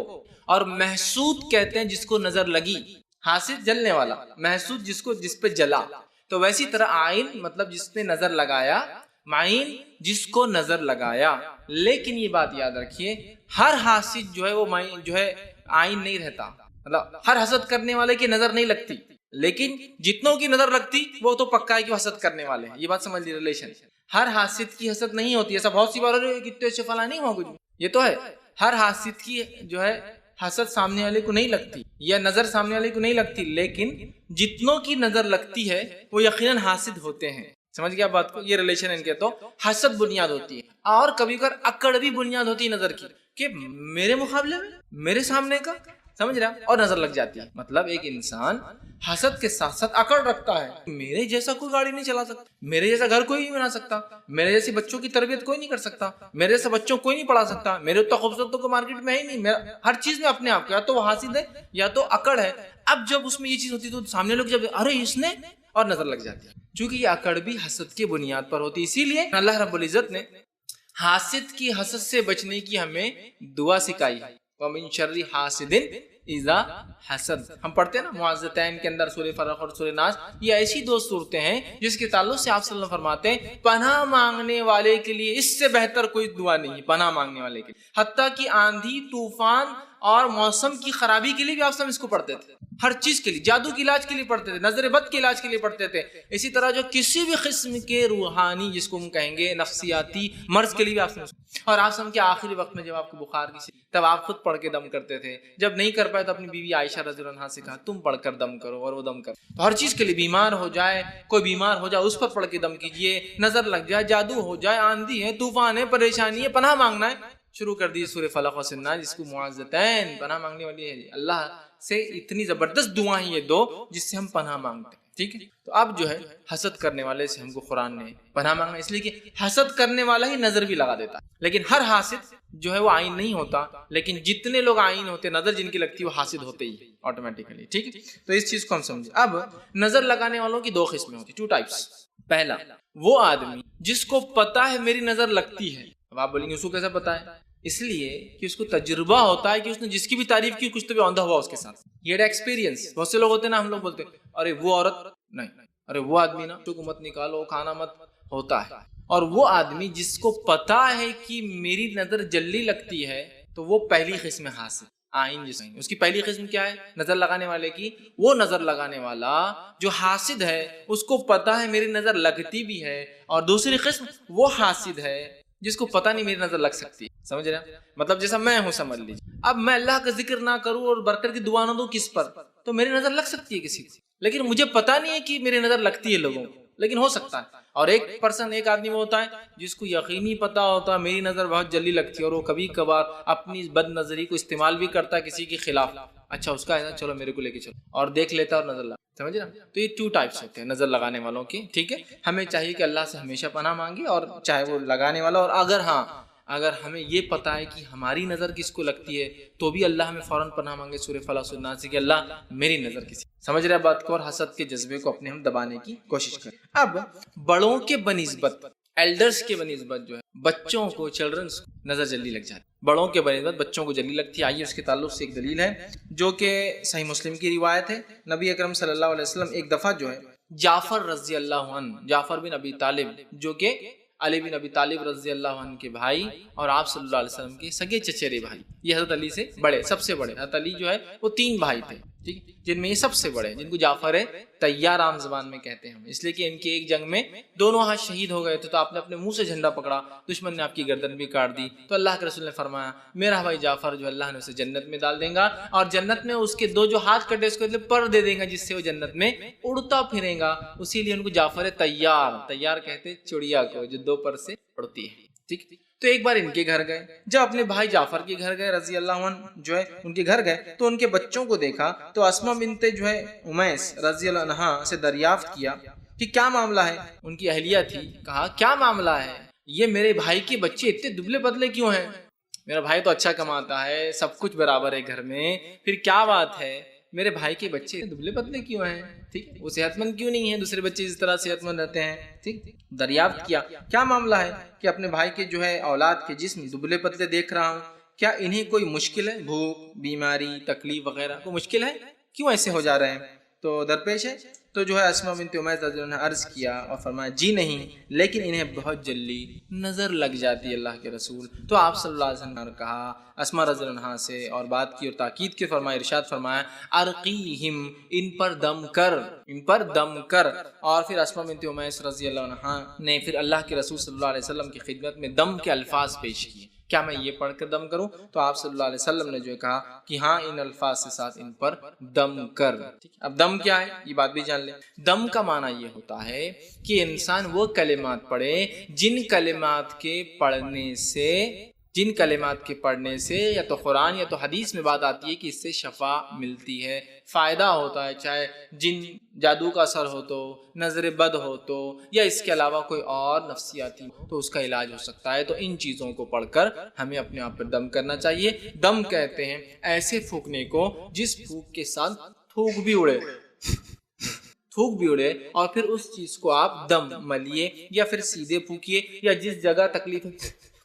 اور محسود کہتے ہیں جس کو نظر لگی، حاسد جلنے والا، محسود جس پہ جلا، تو ویسی طرح آئین مطلب جس نے نظر لگایا، معین جس کو نظر لگایا۔ لیکن یہ بات یاد رکھیے، ہر حاسد جو ہے وہ معین جو ہے آئین نہیں رہتا، مطلب ہر حسد کرنے والے کی نظر نہیں لگتی، لیکن جتنوں کی نظر لگتی وہ تو پکا ہے کہ حسد کرنے والے ہیں، یہ بات سمجھ لی، ریلیشن۔ ہر حاسد کی حسد نہیں ہوتی، ایسا بہت سی بار کتنے سے فلاں نہیں ہو، یہ تو ہے، ہر حاسد کی جو ہے حسد سامنے والے کو نہیں لگتی، یا نظر سامنے والے کو نہیں لگتی، لیکن جتنوں کی نظر لگتی ہے وہ یقیناً حاسد ہوتے ہیں، سمجھ گیا بات کو، یہ ریلیشن ان کے۔ تو حسد بنیاد ہوتی ہے، اور کبھی کبھار اکڑ بھی بنیاد ہوتی ہے نظر کی، کہ میرے مقابلے میں، میرے سامنے کا، سمجھ رہا، اور نظر لگ جاتی ہے، مطلب ایک انسان حسد کے ساتھ ساتھ اکڑ رکھتا ہے، میرے جیسا کوئی گاڑی نہیں چلا سکتا، میرے جیسا گھر کوئی نہیں بنا سکتا، میرے جیسے بچوں کی تربیت کوئی نہیں کر سکتا، میرے جیسے بچوں کوئی نہیں پڑھا سکتا، میرے اتنا خوبصورت کو مارکیٹ میں ہی نہیں، ہر چیز میں اپنے آپ کو، یا تو وہ حاسد ہے یا تو اکڑ ہے۔ اب جب اس میں یہ چیز ہوتی تو سامنے لوگ جب ارے اس نے، اور نظر لگ جاتی ہے، چونکہ یہ اکڑ بھی حسد کی بنیاد پر ہوتی، اسی لیے اللہ رب العزت نے حاسد کی حسد سے بچنے کی ہمیں دعا سکھائی ہے، وَمِن شَرِّ حَاسِدٍ اذا حسد، ہم پڑھتے ہیں نا معوذتین کے اندر، سورہ فلق اور سورہ ناس، یہ ایسی دو صورتیں ہیں جس کے تعلق سے آپ صلی اللہ علیہ وسلم فرماتے ہیں پناہ مانگنے والے کے لیے اس سے بہتر کوئی دعا نہیں ہے، پناہ مانگنے والے کے لیے، حتیٰ کہ آندھی طوفان اور موسم کی خرابی کے لیے بھی آپ سب اس کو پڑھتے تھے، ہر چیز کے لیے، جادو کے علاج کے لیے پڑھتے تھے، نظر بد کے علاج کے لیے پڑھتے تھے، اسی طرح جو کسی بھی قسم کے روحانی، جس کو ہم کہیں گے نفسیاتی مرض کے لیے بھی آپ سب، اور آپ سب کے آخری وقت میں جب آپ کو بخار کی، تب آپ خود پڑھ کے دم کرتے تھے، جب نہیں کر پائے تو اپنی بیوی عائشہ رضی اللہ عنہا سے کہا تم پڑھ کر دم کرو، اور وہ دم کر، تو ہر چیز کے لیے، بیمار ہو جائے، کوئی بیمار ہو جائے اس پر پڑھ کے دم کیجئے، نظر لگ جائے، جادو ہو جائے، آندھی ہے، طوفان ہے، پریشانی ہے، پناہ مانگنا ہے، شروع کر دی سورہ فلق و ناس، جس کو معوذتین پناہ مانگنے والی ہے، اللہ سے اتنی زبردست دعائیں یہ دو جس سے ہم پناہ مانگتے ہیں، ٹھیک ہے۔ تو اب جو ہے حسد کرنے والے سے ہم کو قرآن نے پناہ مانگنا، اس لیے کہ حسد کرنے والا ہی نظر بھی لگا دیتا ہے، لیکن ہر حاسد جو ہے وہ عین نہیں ہوتا، لیکن جتنے لوگ عین ہوتے، نظر جن کی لگتی ہے وہ حاسد ہوتے ہی آٹومیٹیکلی، ٹھیک ہے۔ تو اس چیز کو ہم سمجھیں۔ اب نظر لگانے والوں کی دو قسمیں ہوتی، 2 ٹائپس۔ پہلا، وہ آدمی جس کو پتا ہے میری نظر لگتی ہے، اب آپ بولیں گے اس کو کیسے پتا ہے؟ اس لیے کہ اس کو تجربہ ہوتا ہے کہ اس نے جس کی بھی تعریف کی کچھ تو بھی آندھا ہوا اس کے ساتھ، یہ ایکسپیرینس۔ بہت سے لوگ ہوتے ہیں نا، ہم لوگ بولتے ہیں ارے وہ عورت نہیں، ارے وہ آدمی نا، تو مت نکالو، کھانا مت، ہوتا ہے۔ اور وہ آدمی جس کو پتا ہے کہ میری نظر جلدی لگتی ہے، تو وہ پہلی قسم حاسد۔ آئین جس اس کی پہلی قسم کیا ہے نظر لگانے والے کی؟ وہ نظر لگانے والا جو حاسد ہے، اس کو پتا ہے میری نظر لگتی بھی ہے، اور دوسری قسم وہ حاسد ہے جس کو پتا نہیں میری نظر لگ سکتی. سمجھ رہے ہیں؟ مطلب جیسا میں ہوں سمجھ لیجیے، اب میں اللہ کا ذکر نہ کروں اور برکت کی دعا نہ دوں کس پر، تو میری نظر لگ سکتی ہے کسی کو، لیکن مجھے پتا نہیں ہے کہ میری نظر لگتی ہے لوگوں کو، لیکن ہو سکتا ہے. اور ایک آدمی وہ ہوتا ہے جس کو یقینی پتا ہوتا ہے میری نظر بہت جلدی لگتی ہے، اور وہ کبھی کبھار اپنی بد نظری کو استعمال بھی کرتا ہے کسی کے خلاف. اچھا اس کا ہے نا، چلو میرے کو لے کے چلو، اور دیکھ لیتا ہے اور نظر لگا. سمجھ رہے نا؟ تو یہ 2 ٹائپس ہوتے ہیں نظر لگانے والوں کے. ٹھیک ہے، ہمیں چاہیے کہ اللہ سے ہمیشہ پناہ مانگے، اور چاہے وہ لگانے والا، اور اگر ہمیں یہ پتا ہے کہ ہماری نظر کس کو لگتی ہے تو بھی اللہ ہمیں فوراً پناہ مانگے سورہ فلق سورہ ناس سے کہ اللہ میری نظر کسی. سمجھ رہے بات کو؟ اور حسد کے جذبے کو اپنے ہم دبانے کی کوشش کریں. اب بڑوں کے بنسبت، ایلڈرز کے بنسبت جو ہے بچوں کو، چلڈرنس کو نظر جلدی لگ جاتی ہے. بڑوں کے بنسبت بچوں کو جلدی لگتی ہے. آئیے اس کے تعلق سے ایک دلیل ہے جو کہ صحیح مسلم کی روایت ہے. نبی اکرم صلی اللہ علیہ وسلم ایک دفعہ جو ہے جعفر رضی اللہ عنہ، جعفر بن ابی طالب جو کہ علی بن ابی طالب رضی اللہ عنہ کے بھائی اور آپ صلی اللہ علیہ وسلم کے سگے چچیرے بھائی، یہ حضرت علی سے بڑے، سب سے بڑے. حضرت علی جو ہے وہ 3 بھائی تھے، ٹھیک، جن میں یہ سب سے بڑے، جن کو جعفر طیار عام زبان میں کہتے ہیں، اس لیے کہ ان کی ایک جنگ میں دونوں ہاتھ شہید ہو گئے تھے، تو آپ نے اپنے منہ سے جھنڈا پکڑا، دشمن نے آپ کی گردن بھی کاٹ دی. تو اللہ کے رسول نے فرمایا میرا بھائی جعفر جو اللہ نے اسے جنت میں ڈال دیں گا، اور جنت میں اس کے 2 جو ہاتھ کٹے اس کو پر دے دیں گا جس سے وہ جنت میں اڑتا پھرے گا. اسی لیے ان کو جعفر طیار کہتے چڑیا کو جو 2 پر سے اڑتی ہے. ٹھیک، تو ایک بار ان کے گھر گئے، جب اپنے بھائی جعفر کے گھر گئے رضی اللہ عنہ جو ہے ان کے گھر گئے تو ان کے بچوں کو دیکھا، تو اسما بنت جو ہے امیس رضی اللہ عنہا سے دریافت کیا کہ کیا معاملہ ہے. ان کی اہلیہ تھی، کہا کیا معاملہ ہے، یہ میرے بھائی کے بچے اتنے دبلے پتلے کیوں ہیں؟ میرا بھائی تو اچھا کماتا ہے، سب کچھ برابر ہے گھر میں، پھر کیا بات ہے میرے بھائی کے بچے دبلے پتلے کیوں ہیں؟ ٹھیک، وہ صحت مند کیوں نہیں ہیں؟ دوسرے بچے اس طرح صحت مند رہتے ہیں. ٹھیک، دریافت کیا معاملہ ہے کہ اپنے بھائی کے جو ہے اولاد کے جسم دبلے پتلے دیکھ رہا ہوں، کیا انہیں کوئی مشکل ہے، بھوک، بیماری، تکلیف وغیرہ کوئی مشکل ہے، کیوں ایسے ہو جا رہے ہیں، تو درپیش ہے؟ تو جو ہے اسما بنت امیس رضی اللہ عنہ نے عرض کیا اور فرمایا جی نہیں، لیکن انہیں بہت جلدی نظر لگ جاتی ہے اللہ کے رسول. تو آپ صلی اللہ علیہ وسلم نے کہا اسما رضی اللہ عنہ سے اور بات کی اور تاکید کی، فرمایا ارشاد فرمایا ارقیہم، ان پر دم کر. اور پھر اسما بنت امیس رضی اللہ عنہ نے پھر اللہ کے رسول صلی اللہ علیہ وسلم کی خدمت میں دم کے الفاظ پیش کیے. کیا میں یہ پڑھ کر دم کروں؟ تو آپ صلی اللہ علیہ وسلم نے جو کہا کہ ہاں ان الفاظ کے ساتھ ان پر دم کر. اب دم کیا ہے یہ بات بھی جان لیں. دم کا معنی یہ ہوتا ہے کہ انسان وہ کلمات پڑھے جن کلمات کے پڑھنے سے یا تو قرآن یا تو حدیث میں بات آتی ہے کہ اس سے شفا ملتی ہے، فائدہ ہوتا ہے، چاہے جن جادو کا اثر ہو تو، نظر بد ہو تو، یا اس کے علاوہ کوئی اور نفسیاتی تو اس کا علاج ہو سکتا ہے. تو ان چیزوں کو پڑھ کر ہمیں اپنے آپ پر دم کرنا چاہیے. دم کہتے ہیں ایسے پھونکنے کو جس پھونک کے ساتھ تھوک بھی اڑے اور پھر اس چیز کو آپ دم ملیے یا پھر سیدھے پھونکیے، یا جس جگہ تکلیف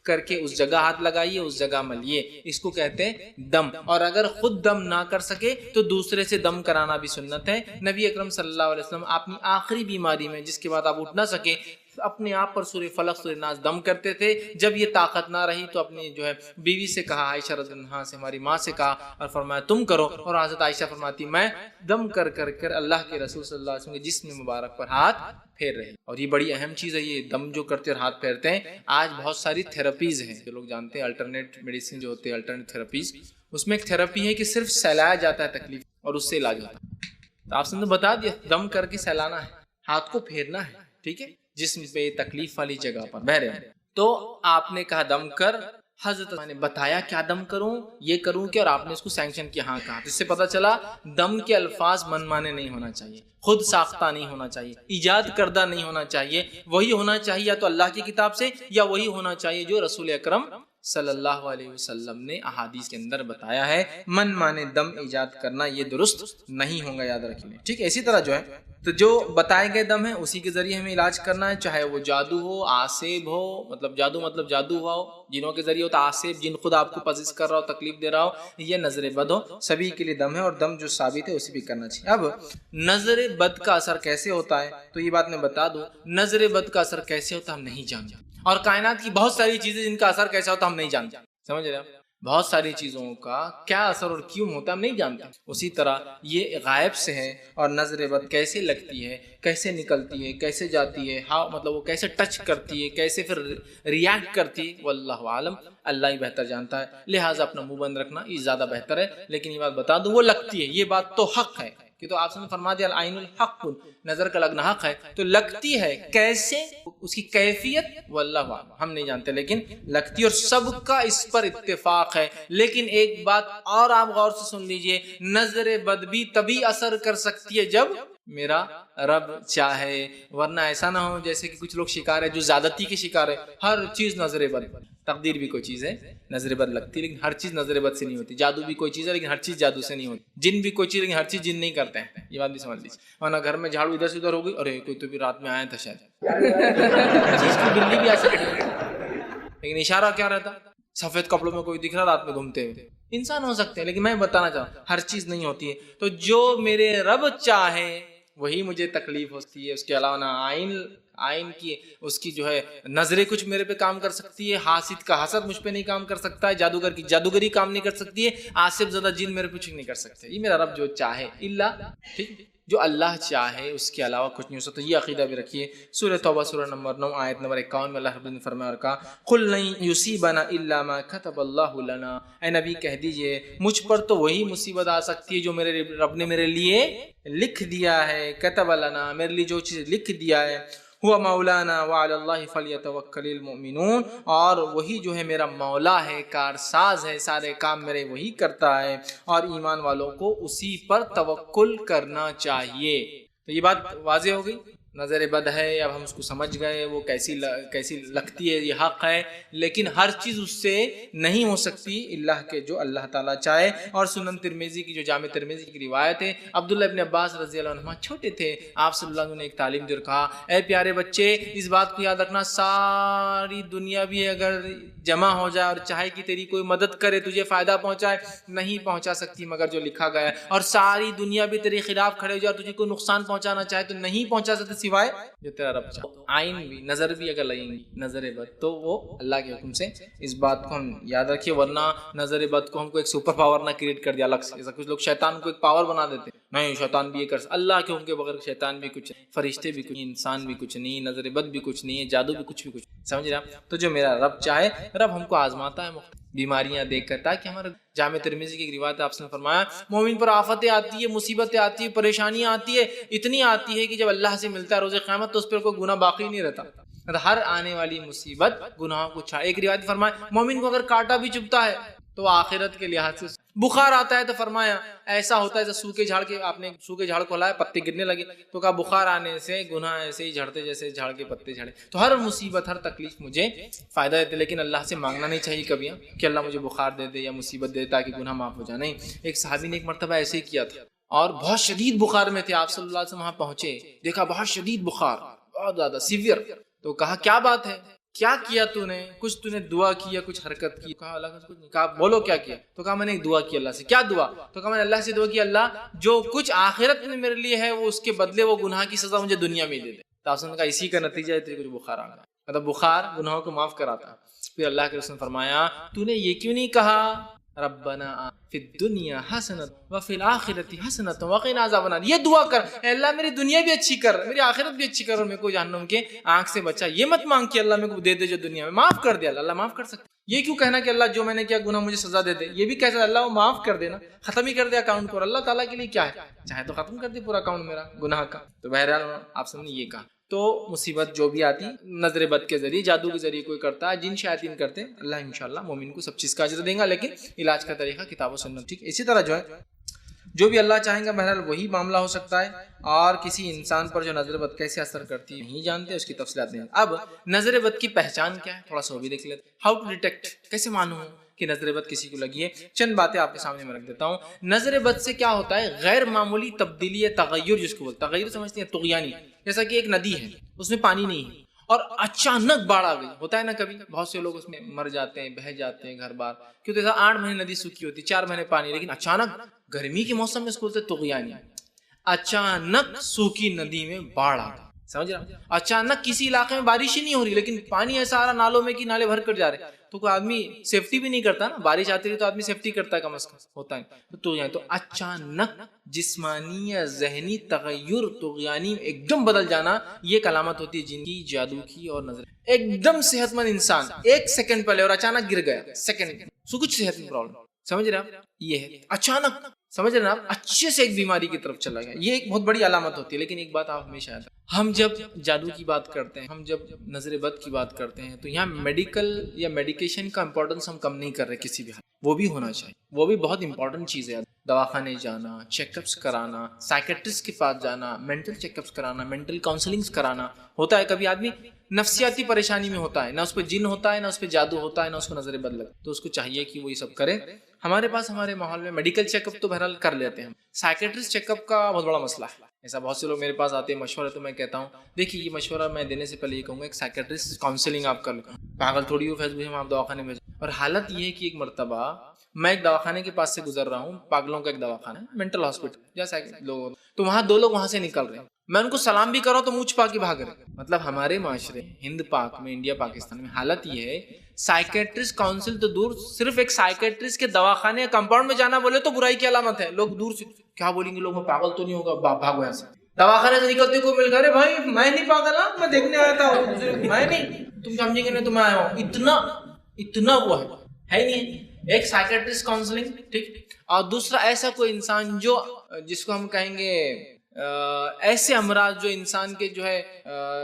کر کے اس جگہ ہاتھ لگائیے، اس جگہ ملیے، اس کو کہتے ہیں دم. اور اگر خود دم نہ کر سکے تو دوسرے سے دم کرانا بھی سنت ہے. نبی اکرم صلی اللہ علیہ وسلم اپنی آخری بیماری میں جس کے بعد آپ اٹھ نہ سکے اپنے آپ پر سورہ فلق سورہ ناس دم کرتے تھے. جب یہ طاقت نہ رہی تو اپنی جو ہے بیوی سے کہا، عائشہ رضی اللہ عنہا سے، ہماری ماں سے کہا اور فرمایا تم کرو. اور حضرت عائشہ فرماتی میں دم کر اللہ کے رسول صلی اللہ علیہ وسلم کے جسم مبارک پر ہاتھ پھیر رہے. اور یہ بڑی اہم چیز ہے، یہ دم جو کرتے اور ہاتھ پھیرتے ہیں. آج بہت ساری تھراپیز ہیں جو لوگ جانتے ہیں، الٹرنیٹ میڈیسن جو ہوتے ہیں، الٹرنیٹ تھراپیز، اس میں ایک تھراپی ہے کہ صرف سہلایا جاتا ہے تکلیف اور اس سے علاج ہوتا ہے. تو آپ نے بتا دیا دم کر کے سہلانا ہے، ہاتھ کو پھیرنا ہے، ٹھیک ہے، جسم پہ تکلیف والی جگہ پر بہرے. تو آپ نے کہا دم کر، حضرت نے بتایا کیا دم کروں، یہ کروں کیا، اور آپ نے اس کو سینکشن کیا، ہاں کہا. اس سے پتہ چلا دم کے الفاظ من مانے نہیں ہونا چاہیے، خود ساختہ نہیں ہونا چاہیے، ایجاد کردہ نہیں ہونا چاہیے. وہی ہونا چاہیے یا تو اللہ کی کتاب سے، یا وہی ہونا چاہیے جو رسول اکرم صلی اللہ علیہ وسلم نے احادیث کے اندر بتایا ہے. من مانے دم ایجاد کرنا یہ درست نہیں ہوگا، یاد رکھیے. ٹھیک ہے، اسی طرح جو ہے تو جو بتائے گئے دم ہے اسی کے ذریعے ہمیں علاج کرنا ہے، چاہے وہ جادو ہو، آسیب ہو، مطلب جادو ہوا ہو، جنوں کے ذریعے ہوتا، آسیب جن خود آپ کو پزش کر رہا ہو، تکلیف دے رہا ہو، یہ نظر بد ہو، سبھی کے لیے دم ہے. اور دم جو ثابت ہے اسی بھی کرنا چاہیے. اب نظر بد کا اثر کیسے ہوتا ہے تو یہ بات میں بتا دوں. نظر بد کا اثر کیسے ہوتا ہم نہیں جانتے، اور کائنات کی بہت ساری چیزیں جن کا اثر کیسا ہوتا ہم نہیں جانتے. سمجھ رہے ہیں؟ بہت ساری چیزوں کا کیا اثر اور کیوں ہوتا ہے ہم نہیں جانتے. اسی طرح یہ غائب سے ہے. اور نظر بد کیسے لگتی ہے، کیسے نکلتی ہے، کیسے جاتی ہے، مطلب وہ کیسے ٹچ کرتی ہے، کیسے پھر ریاکٹ کرتی ہے، واللہ عالم، اللہ ہی بہتر جانتا ہے. لہٰذا اپنا منہ بند رکھنا یہ زیادہ بہتر ہے. لیکن یہ بات بتا دوں، وہ لگتی ہے، یہ بات تو حق ہے کہ تو آپ نے فرما دیا العین الحق، نظر کا لگنا حق ہے. تو لگتی ہے کیسے، اس کی کیفیت واللہ عالم ہم نہیں جانتے، لیکن لگتی اور سب کا اس پر اتفاق ہے. لیکن ایک بات اور آپ غور سے سن لیجئے، نظر بد بھی تبھی اثر کر سکتی ہے جب میرا رب چاہے، ورنہ ایسا نہ ہو جیسے کہ کچھ لوگ شکار ہے جو زیادتی کے شکار ہے. ہر چیز نظر بد، تقدیر بھی کوئی چیز ہے نظر بد لگتی، لیکن ہر چیز نظر بد سے نہیں ہوتی. جادو بھی کوئی چیز ہے لیکن ہر چیز جادو سے نہیں ہوتی. جن بھی کوئی چیز، لیکن ہر چیز جن نہیں کرتے ہیں، یہ بات بھی سمجھ لیجیے. ورنہ گھر میں جھاڑو ادھر سے ادھر ہو گئی، ارے کوئی تو بھی رات میں آیا تھا شاید، چیز کی بلی بھی آ سکتی ہے، لیکن اشارہ کیا رہتا؟ سفید کپڑوں میں کوئی دکھ رہا رات میں گھومتے ہوئے، انسان ہو سکتے ہیں. لیکن میں بتانا چاہوں ہر چیز نہیں ہوتی ہے. تو جو میرے رب چاہے وہی مجھے تکلیف ہوتی ہے، اس کے علاوہ نہ آئین کی اس کی جو ہے نظریں کچھ میرے پہ کام کر سکتی ہے، حاسد کا حسد مجھ پہ نہیں کام کر سکتا ہے، جادوگر کی جادوگری کام نہیں کر سکتی ہے، آصف زدہ جن میرے پہ کچھ نہیں کر سکتے. یہ میرا رب جو چاہے، اللہ ٹھیک، جو اللہ چاہے اس کے علاوہ کچھ نہیں ہو سکتا. یہ عقیدہ بھی رکھیے. سورہ توبہ سورہ نمبر 9 آیت نمبر 51 میں اللہ رب نے فرمایا اور کہا قل لن یصیبنا الا ما كتب اللہ لنا، اے نبی کہہ دیجئے مجھ پر تو وہی مصیبت آ سکتی ہے جو میرے رب نے میرے لیے لکھ دیا ہے. کتب لنا، میرے لیے جو چیز لکھ دیا ہے. ہوا مولانا وعلی اللہ فلیتوکل المؤمنون، اور وہی جو ہے میرا مولا ہے، کارساز ہے، سارے کام میرے وہی کرتا ہے، اور ایمان والوں کو اسی پر توکل کرنا چاہیے. تو یہ بات واضح ہو گئی. نظر بد ہے، اب ہم اس کو سمجھ گئے وہ کیسی لگتی ہے، یہ حق ہے. لیکن ہر چیز اس سے نہیں ہو سکتی اللہ کے جو اللہ تعالیٰ چاہے. اور سنن ترمذی کی جو جامع ترمذی کی روایت ہے، عبداللہ ابن عباس رضی اللہ عنہ چھوٹے تھے، آپ صلی اللہ علیہ وسلم نے ایک تعلیم دی اور کہا اے پیارے بچے اس بات کو یاد رکھنا، ساری دنیا بھی اگر جمع ہو جائے اور چاہے کہ تیری کوئی مدد کرے، تجھے فائدہ پہنچائے، نہیں پہنچا سکتی مگر جو لکھا گیا ہے. اور ساری دنیا بھی تیرے خلاف کھڑے ہو جائے اور تجھے کوئی نقصان پہنچانا چاہے تو نہیں پہنچا سکتی سوائے جو تیرا رب چاہے. آئین بھی، نظر بھی اگر لگیں گی نظر بد تو وہ اللہ کے حکم سے. اس بات کو ہم یاد رکھیے، ورنہ نظر بد کو ہم کو ایک سپر پاور نہ کریٹ کر دیا الگ سے. جیسا کچھ لوگ شیطان کو ایک پاور بنا دیتے، نہیں شیطان بھی یہ کر سکتا. اللہ کے حکم کے بغیر شیطان بھی کچھ، فرشتے بھی کچھ، انسان بھی کچھ نہیں، نظر بد بھی کچھ نہیں ہے، جادو بھی کچھ بھی کچھ. سمجھ رہے آپ؟ تو جو میرا رب چاہے، رب ہم کو آزماتا ہے بیماریاں دیکھ کر، تاکہ ہمارا جامع ترمذی کی ایک روایت آپ نے فرمایا مومن پر آفتیں آتی ہے، مصیبتیں آتی ہے، پریشانیاں آتی ہے، اتنی آتی ہے کہ جب اللہ سے ملتا ہے روز قیامت تو اس پر کوئی گناہ باقی نہیں رہتا. ہر آنے والی مصیبت گناہوں کو چھا. ایک روایت فرمایا مومن کو اگر کانٹا بھی چبھتا ہے تو آخرت کے لحاظ سے، بخار آتا ہے تو فرمایا ایسا ہوتا ہے جیسے سوکھے جھاڑ کے، آپ نے سوکھے جھاڑ کو ہلایا پتے گرنے لگے، تو کہا بخار آنے سے گناہ ایسے ہی جھڑتے جیسے جھاڑ کے پتے جھڑے. تو ہر مصیبت، ہر تکلیف مجھے فائدہ دیتے، لیکن اللہ سے مانگنا نہیں چاہیے کبھی کہ اللہ مجھے بخار دے دے یا مصیبت دے دے تاکہ گناہ معاف ہو جائے. نہیں، ایک صحابی نے ایک مرتبہ ایسے ہی کیا تھا اور بہت شدید بخار میں تھے. آپ صلی اللہ علیہ وسلم وہاں پہنچے، دیکھا بہت شدید بخار، بہت زیادہ سیویئر. تو کہا کیا بات ہے، کیا کیا تو نے؟ کچھ تو نے دعا کی یا کچھ حرکت کی؟ کہا اللہ کا کچھ نہیں. کہا بولو کیا کیا؟ تو کہا میں نے ایک دعا کی اللہ سے. کیا دعا؟ تو کہا میں نے اللہ سے دعا کی اللہ جو کچھ آخرت میں میرے لیے ہے وہ اس کے بدلے وہ گناہ کی سزا مجھے دنیا میں دے دے. تو آپ نے کہا اسی کا نتیجہ ہے تیرے کو جو بخار آ گیا. مطلب بخار گناہوں کو معاف کراتا. پھر اللہ کے رسول نے فرمایا تو نے یہ کیوں نہیں کہا ربنا فی الدنیا حسنۃ وفی الآخرۃ حسنۃ وقنا عذاب النار؟ یہ دعا کر اے اللہ میری دنیا بھی اچھی کر، میری آخرت بھی اچھی کر، اور میرے کو جہنم کے آنکھ سے بچا. یہ مت مانگ کہ اللہ میرے کو دے دے جو دنیا میں، معاف کر دے. اللہ معاف کر سکتا. یہ کیوں کہنا کہ اللہ جو میں نے کیا گناہ مجھے سزا دے دے؟ یہ بھی کہہ سکتا اللہ وہ معاف کر دینا، ختم ہی کر دے اکاؤنٹ کو. اللہ تعالیٰ کے لیے کیا ہے، چاہے تو ختم کر دے پورا اکاؤنٹ میرا گناہ کا. تو بہرحال آپ سب نے یہ کہا. تو مصیبت جو بھی آتی نظر بد کے ذریعے، جادو کے ذریعے کوئی کرتا ہے، جن شیاطین کرتے، اللہ انشاءاللہ مومن کو سب چیز کا اجر دے گا، لیکن علاج کا طریقہ کتاب و سنت. ٹھیک، اسی طرح جو ہے جو بھی اللہ چاہیں گا بہرحال وہی معاملہ ہو سکتا ہے. اور کسی انسان پر جو نظر بد کیسے اثر کرتی ہے نہیں جانتے، اس کی تفصیلات نہیں. اب نظر بد کی پہچان کیا ہے تھوڑا سا وہ بھی دیکھ لیتے. ہاؤ ٹو ڈیٹیکٹ، کیسے معلوم ہو کہ نظر بد کسی کو لگی ہے؟ چند باتیں آپ کے سامنے میں رکھ دیتا ہوں. نظر بد سے کیا ہوتا ہے؟ غیر معمولی تبدیلی یا تغیر، جس کو بولتے ہیں تغیر سمجھتے ہیں طغیانی. جیسا کہ ایک ندی ہے، اس میں پانی نہیں ہے اور اچانک باڑھ آ گئی. ہوتا ہے نا کبھی، بہت سے لوگ اس میں مر جاتے ہیں، بہہ جاتے ہیں گھر بار. کیوں؟ تو 8 مہینے ندی سوکھی ہوتی، 4 مہینے پانی، لیکن اچانک گرمی کے موسم میں اس کو بولتے طغیانی. اچانک سوکھی ندی میں باڑھ آ گئی. سمجھ رہا ہوں؟ اچانک کسی علاقے میں بارش ہی نہیں ہو رہی لیکن پانی ایسا آ رہا نالوں میں کہ نالے بھر کر جا رہے، تو کوئی آدمی سیفٹی بھی نہیں کرتا نا، بارش آتی رہی تو آدمی سیفٹی کرتا ہے کم از کم، ہوتا ہے تو یہاں تو اچانک جسمانی یا ذہنی تغیر طغیانی ایک دم بدل جانا، یہ ایک علامت ہوتی ہے جن کی، جادو کی اور نظر۔ ایک دم صحت مند انسان ایک سیکنڈ پہلے اور اچانک گر گیا، سیکنڈ سو کچھ صحت میں پرابلم، سمجھ رہے آپ؟ یہ ہے اچانک، سمجھ رہے ہیں آپ، اچھے سے ایک بیماری کی طرف چلا گیا، یہ ایک بہت بڑی علامت ہوتی ہے۔ لیکن ایک بات آپ ہمیشہ یاد رکھیں، ہم جب جادو کی بات کرتے ہیں، ہم جب نظر بد کی بات کرتے ہیں تو یہاں میڈیکل یا میڈیکیشن کا امپورٹنس ہم کم نہیں کر رہے کسی بھی حال، وہ بھی ہونا چاہیے، وہ بھی بہت امپورٹنٹ چیز ہے۔ دواخانے جانا، چیک اپس کرانا، سائیکٹرسٹ کے پاس جانا، مینٹل چیک اپس کرانا، مینٹل کاؤنسلنگس کرانا ہوتا ہے۔ کبھی آدمی نفسیاتی پریشانی میں ہوتا ہے، نہ اس پہ جن ہوتا ہے، نہ اس پہ جادو ہوتا ہے، نہ اس کو نظر بد لگتا، تو اس کو چاہیے کہ وہ یہ سب کرے۔ ہمارے پاس ہمارے ماحول میں میڈیکل چیک اپ تو بہرحال کر لیتے ہیں، سائیکٹرسٹ چیک اپ کا بہت بڑا مسئلہ ہے۔ ایسا بہت سے لوگ میرے پاس آتے ہیں مشورہ، تو میں کہتا ہوں دیکھیے یہ مشورہ میں دینے سے پہلے یہ کہوں گا ایک سائیکٹرسٹ کاؤنسلنگ آپ کر لیں، پاگل تھوڑی ہو فیس بک میں آپ دواخانے میں۔ اور حالت یہ ہے کہ ایک مرتبہ میں ایک دواخانے کے پاس سے گزر رہا ہوں، پاگلوں کا ایک دواخانہ ہے، مینٹل ہاسپٹل جیسا لوگ، تو وہاں دو لوگ وہاں سے نکل رہے ہیں، میں ان کو سلام بھی کرا تو منہ چھپا کے بھاگ رہے۔ مطلب ہمارے معاشرے ہند پاک میں، انڈیا پاکستان میں حالت یہ ہے، سائیکٹرسٹ کاؤنسل تو دور، صرف ایک سائیکٹرسٹ کے دواخانے یا کمپاؤنڈ میں جانا بولے تو برائی کی علامت ہے۔ لوگ دور سے کیا بولیں گے، لوگ پاگل تو نہیں ہوگا، بھاگو یہاں سے۔ دواخانے سے نکلتے کوئی مل گئے، بھائی میں نہیں پاگل ہوں، میں دیکھنے آیا تھا، میں نہیں، تم سمجھیں گے نہیں تو میں آیا ہوں، اتنا وہ ہے نہیں۔ ایک سائیکٹرسٹ کاؤنسلنگ، ٹھیک، اور دوسرا ایسا کوئی انسان جو جس کو ہم کہیں گے ایسے امراض جو انسان کے جو ہے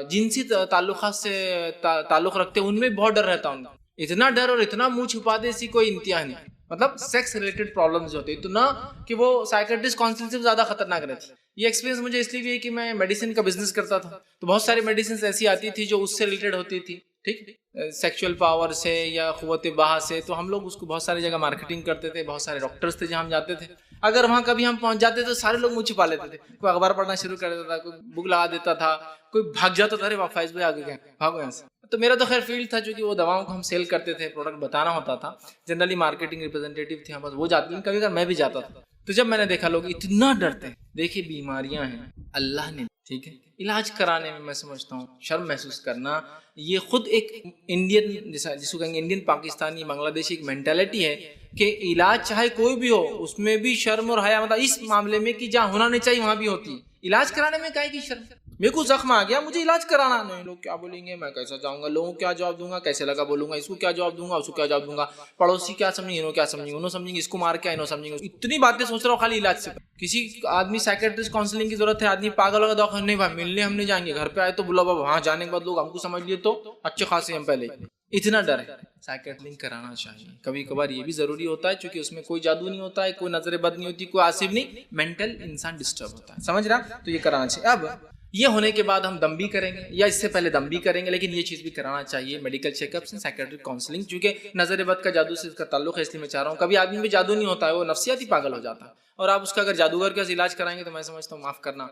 جنسی تعلقات سے تعلق رکھتے ہیں، ان میں بہت ڈر رہتا ہوں، اتنا ڈر اور اتنا منہ چھپا دے اسی کوئی انتہا نہیں۔ مطلب سیکس ریلیٹڈ پرابلمز ہوتے اتنا کہ وہ سائیکٹرسٹ کاؤنسلنگ سے زیادہ خطرناک رہتی۔ یہ ایکسپیرینس مجھے اس لیے بھی ہے کہ میں میڈیسن کا بزنس کرتا تھا، تو بہت ساری میڈیسنز ایسی آتی تھی جو اس سے ریلیٹڈ ہوتی تھی، ٹھیک، سیکشل پاور سے یا قوت بہا سے، تو ہم لوگ اس کو بہت ساری جگہ مارکیٹنگ کرتے تھے، بہت سارے ڈاکٹرز تھے جہاں ہم جاتے تھے، اگر وہاں کبھی ہم پہنچ جاتے تو سارے لوگ منہ چھپا لیتے تھے، کوئی اخبار پڑھنا شروع کر دیتا تھا، کوئی بک لگا دیتا تھا، کوئی بھاگ جاتا تھا، ارے فائز بھائی آگے گئے، بھاگو یہاں سے۔ تو میرا تو خیر فیلڈ تھا، چونکہ وہ دواؤں کو ہم سیل کرتے تھے، پروڈکٹ بتانا ہوتا تھا، جنرلی مارکیٹنگ ریپرزینٹیٹیو تھے بس وہ جاتے ہیں، کبھی کبھی میں بھی جاتا تھا۔ تو جب میں نے دیکھا لوگ اتنا ڈرتے ہیں، دیکھیے بیماریاں ہیں اللہ نے، ٹھیک ہے، علاج کرانے میں میں سمجھتا ہوں شرم محسوس کرنا یہ خود ایک انڈین جس کو کہیں گے انڈین پاکستانی بنگلہ دیشی ایک مینٹالٹی ہے کہ علاج چاہے کوئی بھی ہو اس میں بھی شرم اور حیا، مطلب اس معاملے میں کہ جہاں ہونا نہیں چاہیے وہاں بھی ہوتی ہے، علاج کرانے میں کہے کہ شرم، میرے کو زخم آ گیا مجھے علاج کرانا نہیں، لوگ کیا بولیں گے، میں کیسا جاؤں گا، لوگوں کو کیا جواب دوں گا، کیسے لگا بولوں گا، اس کو کیا جواب دوں گا، اس کو کیا جواب دوں گا، پڑوسی کیا سمجھیں گے، انہوں کیا سمجھیں گے، انہوں سمجھیں گے اس کو مار کے انہوں سمجھیں گے، اتنی باتیں سوچ رہا ہوں خالی علاج سے۔ کسی آدمی سائیکٹرسٹ کاؤنسلنگ کی ضرورت ہے، آدمی پاگل ہوگا دواخانہ نہیں بھائی ملنے ہم نہیں جائیں گے، گھر پہ آئے تو بلا بابا، وہاں جانے کے بعد لوگ ہم کو سمجھ لیے تو اچھے خاصے ہم پہلے، اتنا ڈر ہے۔ سائیکٹرسٹ کرانا چاہیے، کبھی کبھار یہ بھی ضروری ہوتا ہے چونکہ اس میں کوئی جادو نہیں ہوتا ہے، کوئی نظر بد نہیں ہوتی، کوئی آصف نہیں، مینٹل انسان ڈسٹرب ہوتا ہے، سمجھ رہا، تو یہ کرانا چاہیے۔ اب یہ ہونے کے بعد ہم دم بھی کریں گے یا اس سے پہلے دم بھی کریں گے، لیکن یہ چیز بھی کرانا چاہیے، میڈیکل چیک اپ سے سائیکٹرک کاؤنسلنگ، چونکہ نظر بد کا جادو سے اس کا تعلق ہے، اس لیے میں چاہ رہا ہوں کبھی آدمی میں جادو نہیں ہوتا ہے، وہ نفسیاتی پاگل ہو جاتا ہے، اور آپ اس کا اگر جادوگر کے پاس علاج کرائیں گے تو میں سمجھتا ہوں معاف کرنا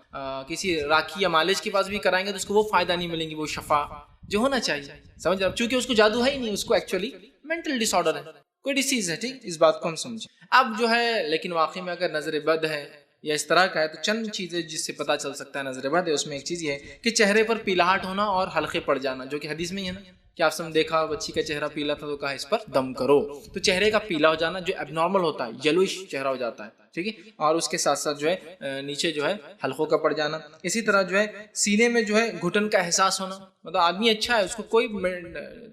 کسی راکھی یا مالج کے پاس بھی کرائیں گے تو اس کو وہ فائدہ نہیں ملیں گی، وہ شفا جو ہونا چاہیے، سمجھ رہے، چونکہ اس کو جادو ہے ہی نہیں، اس کو ایکچولی مینٹل ڈس آرڈر ہے، کوئی ڈیسیز ہے، ٹھیک، اس بات کو ہم سمجھیں۔ اب جو ہے لیکن واقعی میں اگر نظر بد ہے یا اس طرح کا ہے تو چند چیزیں جس سے پتہ چل سکتا ہے نظر بد ہے، اس میں ایک چیز یہ ہے کہ چہرے پر پیلاہٹ ہونا اور حلقے پڑ جانا، جو کہ حدیث میں ہی ہے نا کہ آپ نے دیکھا بچی کا چہرہ پیلا تھا تو کہا اس پر دم کرو، تو چہرے کا پیلا ہو جانا جو اب نارمل ہوتا ہے، یلوش چہرہ ہو جاتا ہے، ٹھیک ہے، اور اس کے ساتھ ساتھ جو ہے نیچے جو ہے حلقوں کا پڑ جانا، اسی طرح جو ہے سینے میں جو ہے گھٹن کا احساس ہونا، مطلب آدمی اچھا ہے اس کو کوئی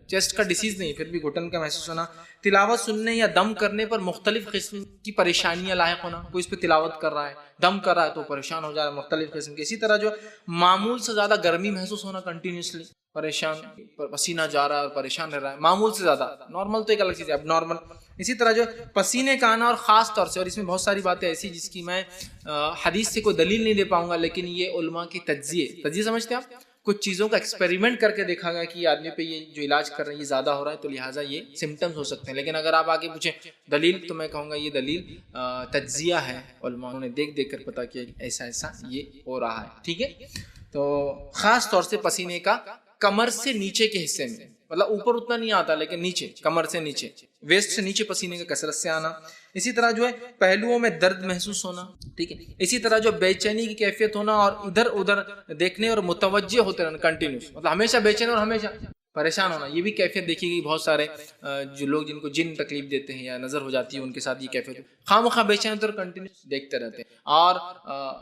چیسٹ کا ڈیسیز نہیں پھر بھی گھٹن کا محسوس ہونا، تلاوت سننے یا دم کرنے پر مختلف قسم کی پریشانیاں لاحق ہونا، کوئی اس پہ تلاوت کر رہا ہے دم کر رہا ہے تو پریشان ہو جا رہا ہے مختلف قسم کی، اسی طرح جو معمول سے زیادہ گرمی محسوس ہونا، کنٹینیوسلی پریشان، پسینہ جا رہا ہے اور پریشان رہ رہا ہے معمول سے زیادہ، نارمل تو ایک الگ چیز ہے، اب نارمل، اسی طرح جو پسینے کا آنا، اور خاص طور سے، اور اس میں بہت ساری باتیں ایسی جس کی میں حدیث سے کوئی دلیل نہیں دے پاؤں گا، لیکن یہ علماء کی تجزیے سمجھتے ہیں آپ، کچھ چیزوں کا ایکسپیریمنٹ کر کے دیکھا گیا کہ یہ آدمی پہ یہ جو علاج کر رہے ہیں یہ زیادہ ہو رہا ہے تو لہٰذا یہ سمٹمز ہو سکتے ہیں، لیکن اگر آپ آگے پوچھیں دلیل تو میں کہوں گا یہ دلیل تجزیہ ہے، علماء نے دیکھ کر پتا کیا کہ ایسا یہ ہو رہا ہے، ٹھیک ہے۔ تو خاص طور سے پسینے کا کمر سے نیچے کے حصے میں، مطلب اوپر اتنا نہیں آتا لیکن نیچے کمر سے نیچے ویسٹ سے نیچے پسینے کا کثرت سے آنا. اسی طرح جو ہے پہلوؤں میں درد محسوس ہونا, ٹھیک ہے. اسی طرح جو بے چینی کی کیفیت ہونا اور ادھر ادھر دیکھنے اور متوجہ ہوتے رہنا کنٹینیوس, مطلب ہمیشہ بے چین اور ہمیشہ پریشان ہونا, یہ بھی کیفیت دیکھی گئی. بہت سارے جو لوگ جن کو جن تکلیف دیتے ہیں یا نظر ہو جاتی ہے ان کے ساتھ یہ کیفیت خواہ مخواہ بے چین اور کنٹینیوس دیکھتے رہتے ہیں, اور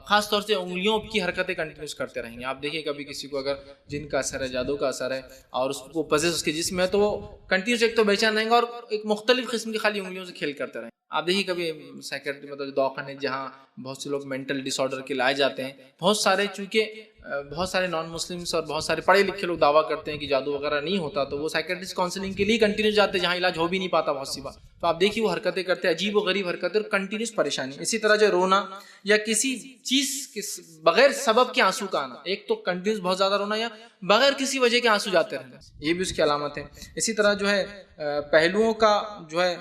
خاص طور سے انگلیوں کی حرکتیں کنٹینیوس کرتے رہیں گے. آپ دیکھیں کبھی کسی کو اگر جن کا اثر ہے, جادو کا اثر ہے اور اس کو پزس اس کے جسم ہے تو وہ کنٹینیوس ایک تو بے چین رہیں گا اور ایک مختلف قسم کی خالی انگلیوں سے کھیل کرتے رہیں. آپ دیکھیے کبھی سائیکیٹری مطلب دواخانے جہاں بہت سے لوگ مینٹل ڈس آرڈر کے لائے جاتے ہیں, بہت سارے چونکہ بہت سارے نان مسلمس اور بہت سارے پڑھے لکھے لوگ دعویٰ کرتے ہیں کہ جادو وغیرہ نہیں ہوتا, تو وہ سائیکیٹرسٹ کاؤنسلنگ کے لیے کنٹینیوس جاتے ہیں جہاں علاج ہو بھی نہیں پاتا بہت سی بات. تو آپ دیکھیے وہ حرکتیں کرتے ہیں, عجیب و غریب حرکتیں اور کنٹینیوس پریشانی. اسی طرح جو رونا یا کسی چیز کے بغیر سبب کے آنسو کا آنا, ایک تو کنٹینیوس بہت زیادہ رونا یا بغیر کسی وجہ کے آنسو جاتے رہنا, یہ بھی اس کی علامت ہے. اسی طرح جو ہے پہلوؤں کا جو ہے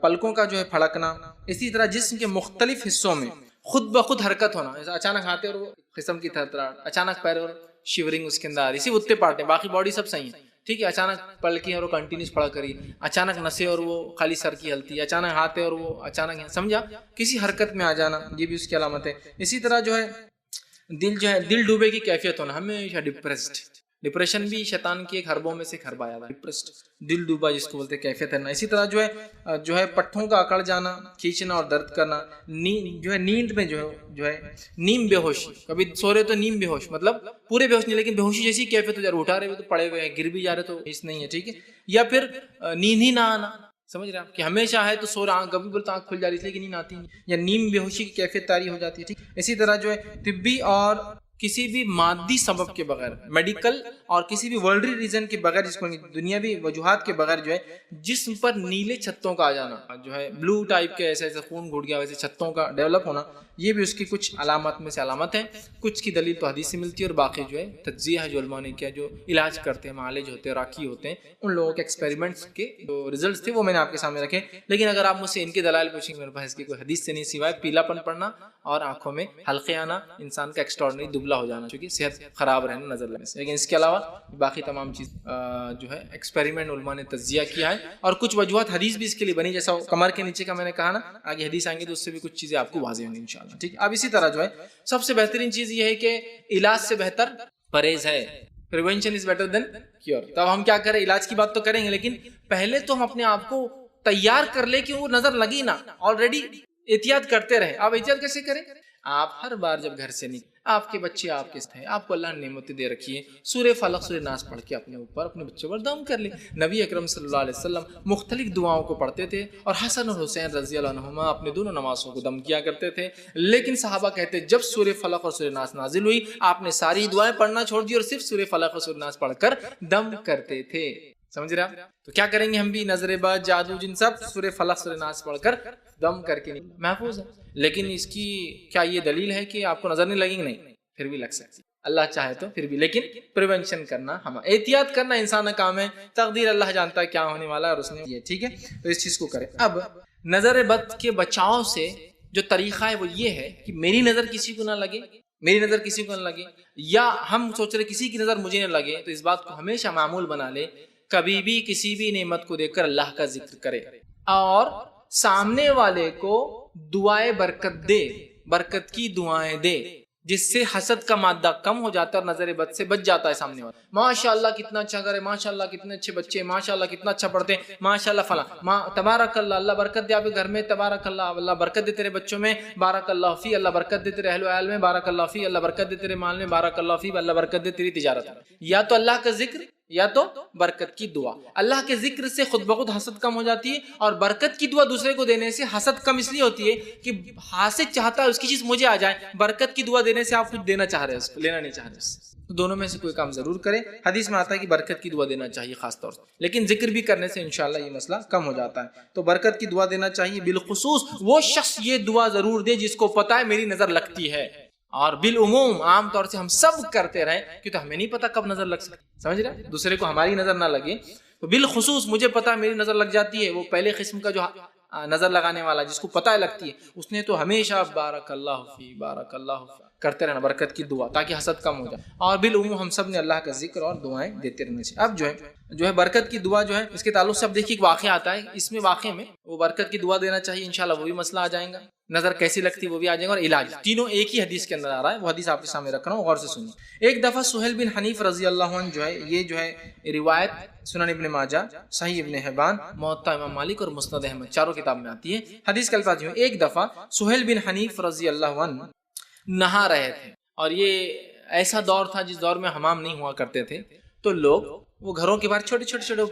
پلکوں کا جو ہے پھڑکنا. اسی طرح جسم کے مختلف حصوں میں خود بخود حرکت ہونا, اچانک ہاتھ اور وہ قسم کی تھرتھراہٹ, اچانک پیر اور شیورنگ اس کے اندر آ رہی, صرف اتنے پارٹ ہیں باقی باڈی سب صحیح ہے, ٹھیک ہے. اچانک پلکی اور وہ کنٹینیوس پڑا کری, اچانک نسیں اور وہ خالی سر کی ہلتی, اچانک ہاتھ اور وہ اچانک سمجھا کسی حرکت میں آ جانا, یہ بھی اس کی علامت ہے. اسی طرح جو ہے دل ڈوبے کی کیفیت ہونا, ہمیشہ ڈپریسڈ. ڈپریشن بھی شیطان کی ایک حربوں میں سے ایک حربہ آیا ہے, ڈپریسڈ دل ڈوبا جس کو بولتے ہیں کیفیت ہے نا. اسی طرح جو ہے پٹھوں کا اکڑ جانا, کھینچنا اور درد کرنا. جو ہے نیند میں جو ہے نیم بے ہوشی, کبھی سو رہے تو نیم بے ہوش, مطلب پورے بے ہوش نہیں لیکن بے ہوشی جیسی کیفیت ہو جا رہی, اٹھا رہے ہوئے تو پڑے ہوئے ہیں, گر بھی جا رہے تو اس نہیں ہے, ٹھیک ہے. یا پھر نیند ہی نہ آنا, سمجھ رہے ہیں کہ ہمیشہ ہے تو سو رہا, کبھی بولتا آنکھ کھل جا رہی ہے لیکن نیند آتی نہیں, یا نیم بے ہوشی کی کیفیت طاری ہو جاتی ہے, ٹھیک. اسی طرح جو ہے طبی اور کسی بھی مادی سبب کے بغیر, میڈیکل اور کسی بھی ورلڈری ریزن کے بغیر, جس کو دنیاوی وجوہات کے بغیر جو ہے جسم پر نیلے چھتوں کا آ جانا, جو ہے بلو ٹائپ کے ایسے خون گھٹ گیا ویسے چھتوں کا ڈیولپ ہونا, یہ بھی اس کی کچھ علامات میں سے علامت ہے. کچھ کی دلیل تو حدیث سے ملتی ہے اور باقی جو ہے تجزیہ ہے جو علماء نے کیا, جو علاج کرتے ہیں, معالج ہوتے ہیں, راکی ہوتے ہیں, ان لوگوں کے ایکسپیریمنٹس کے جو ریزلٹس تھے وہ میں نے آپ کے سامنے رکھے. لیکن اگر آپ مجھ سے ان کے دلائل پوچھیں گے, میرے پاس اس کی کوئی حدیث سے نہیں سوائے پیلا پن پڑنا اور آنکھوں میں حلقے آنا, انسان کا ایکسٹراڈنری دبلا ہو جانا چونکہ صحت خراب رہنا نظر لگنے سے. لیکن اس کے علاوہ باقی تمام چیز جو ہے ایکسپیریمنٹ علماء نے تجزیہ کیا ہے, اور کچھ وجوہات حدیث بھی اس کے لیے بنی, جیسا کمر کے نیچے کا میں نے کہا نا, آگے حدیث آئیں گے تو اس سے بھی کچھ چیزیں آپ کو واضح ہوں گی انشاءاللہ, ٹھیک. اب اسی طرح جو ہے سب سے بہترین چیز یہ ہے کہ علاج سے بہتر پرہیز ہے, prevention is better than cure. تو اب ہم کیا کریں, علاج کی بات تو کریں گے لیکن پہلے تو ہم اپنے آپ کو تیار کر لیں کہ وہ نظر لگی نہ, آلریڈی احتیاط کرتے رہے. آپ احتیاط کیسے کریں, آپ ہر بار جب گھر سے نکلیں, آپ کے بچے آپ کے ہیں, آپ کو اللہ نے نعمتیں دے رکھی ہیں, سورہ فلق سورہ ناس پڑھ کے اپنے اوپر اپنے بچوں پر دم کر لیں. نبی اکرم صلی اللہ علیہ وسلم مختلف دعاؤں کو پڑھتے تھے اور حسن اور حسین رضی اللہ عنہما اپنے دونوں نمازوں کو دم کیا کرتے تھے. لیکن صحابہ کہتے جب سورہ فلق اور سورہ ناس نازل ہوئی آپ نے ساری دعائیں پڑھنا چھوڑ دی اور صرف سورہ فلق اور سورہ ناس پڑھ کر دم کرتے تھے. سمجھ رہے آپ, تو کیا کریں گے ہم بھی, نظر بد جادو جن سب سورہ فلق سورہ ناس پڑھ کر دم کر کے محفوظ ہے. لیکن اس کی کیا یہ دلیل ہے کہ آپ کو نظر نہیں لگیں گے؟ نہیں, پھر بھی لگ سکتی اللہ چاہے تو پھر بھی, لیکن پریونشن کرنا, ہم احتیاط کرنا انسان کا کام ہے. تقدیر اللہ جانتا ہے کیا ہونے والا ہے اور اس نے یہ, ٹھیک ہے, تو اس چیز کو کریں. اب نظر بد کے بچاؤ سے جو طریقہ ہے وہ یہ ہے کہ میری نظر کسی کو نہ لگے, میری نظر کسی کو نہ لگے, یا ہم سوچ رہے کسی کی نظر مجھے نہ لگے, تو اس بات کو ہمیشہ معمول بنا لے, کبھی بھی کسی بھی نعمت کو دیکھ کر اللہ کا ذکر کرے اور سامنے والے کو دعائیں برکت دے, برکت کی دعائیں دے, جس سے حسد کا مادہ کم ہو جاتا ہے اور نظر بد سے بچ جاتا ہے سامنے والا. ماشاءاللہ کتنا اچھا کرے, ماشاءاللہ کتنے اچھے بچے, ماشاءاللہ کتنا اچھا پڑھتے ہیں, ماشاءاللہ فلاں, تبارک اللہ, اللہ برکت دے آپ کے گھر میں, تبارک اللہ, اللہ برکت دے تیرے بچوں میں, بارک اللہ فی, اللہ برکت دے تیرے اہل و عیال میں, بارک اللہ فی, اللہ برکت دے تیرے مال میں, بارک اللہ فی, اللہ برکت دے تیری تجارت میں. یا تو اللہ کا ذکر یا تو برکت کی دعا. اللہ کے ذکر سے خود بخود حسد کم ہو جاتی ہے, اور برکت کی دعا دوسرے کو دینے سے حسد کم اس لیے ہوتی ہے کہ حاسد چاہتا ہے اس کی چیز مجھے آ جائے, برکت کی دعا دینے سے آپ کچھ دینا چاہ رہے ہیں, اس کو لینا نہیں چاہ رہے. تو دونوں میں سے کوئی کام ضرور کریں. حدیث میں آتا ہے کہ برکت کی دعا دینا چاہیے خاص طور سے, لیکن ذکر بھی کرنے سے انشاءاللہ یہ مسئلہ کم ہو جاتا ہے. تو برکت کی دعا دینا چاہیے. بالخصوص وہ شخص یہ دعا ضرور دے جس کو پتا ہے میری نظر لگتی ہے, اور بالعموم عام طور سے ہم سب کرتے رہیں کہ تو ہمیں نہیں پتا کب نظر لگ سکتی, سمجھ رہے ہیں, دوسرے کو ہماری نظر نہ لگے. تو بالخصوص مجھے پتا میری نظر لگ جاتی ہے, وہ پہلے قسم کا جو نظر لگانے والا جس کو پتہ لگتی ہے, اس نے تو ہمیشہ بارک اللہ فی, بارک اللہ فی, کرتے رہنا برکت کی دعا تاکہ حسد کم ہو جائے. اور بالعموم ہم سب نے اللہ کا ذکر اور دعائیں دیتے رہنا چاہیے. اب جو ہے برکت کی دعا جو ہے اس کے تعلق سے اب دیکھیے ایک واقعہ آتا ہے. اس میں واقعے میں وہ برکت کی دعا دینا چاہیے انشاءاللہ وہ بھی مسئلہ آ جائے گا, نظر کیسی لگتی وہ بھی آ جائے گا, اور علاج تینوں ایک ہی حدیث کے اندر آ رہا ہے. وہ حدیث آپ کے سامنے رکھ رہا ہوں, غور سے سنیے. ایک دفعہ سہیل بن حنیف رضی اللہ عنہ جو ہے یہ جو ہے روایت سنن ابن ماجہ, صحیح ابن حبان, موطا امام مالک اور مسند احمد چاروں کتاب میں آتی ہے. حدیث کے الفاظ جو ہیں, ایک دفعہ سہیل بن حنیف رضی اللہ عنہ نہا رہے تھے, اور یہ ایسا دور تھا جس دور میں حمام نہیں ہوا کرتے تھے, تو لوگ وہ گھروں کے باہر چھوٹے چھوٹے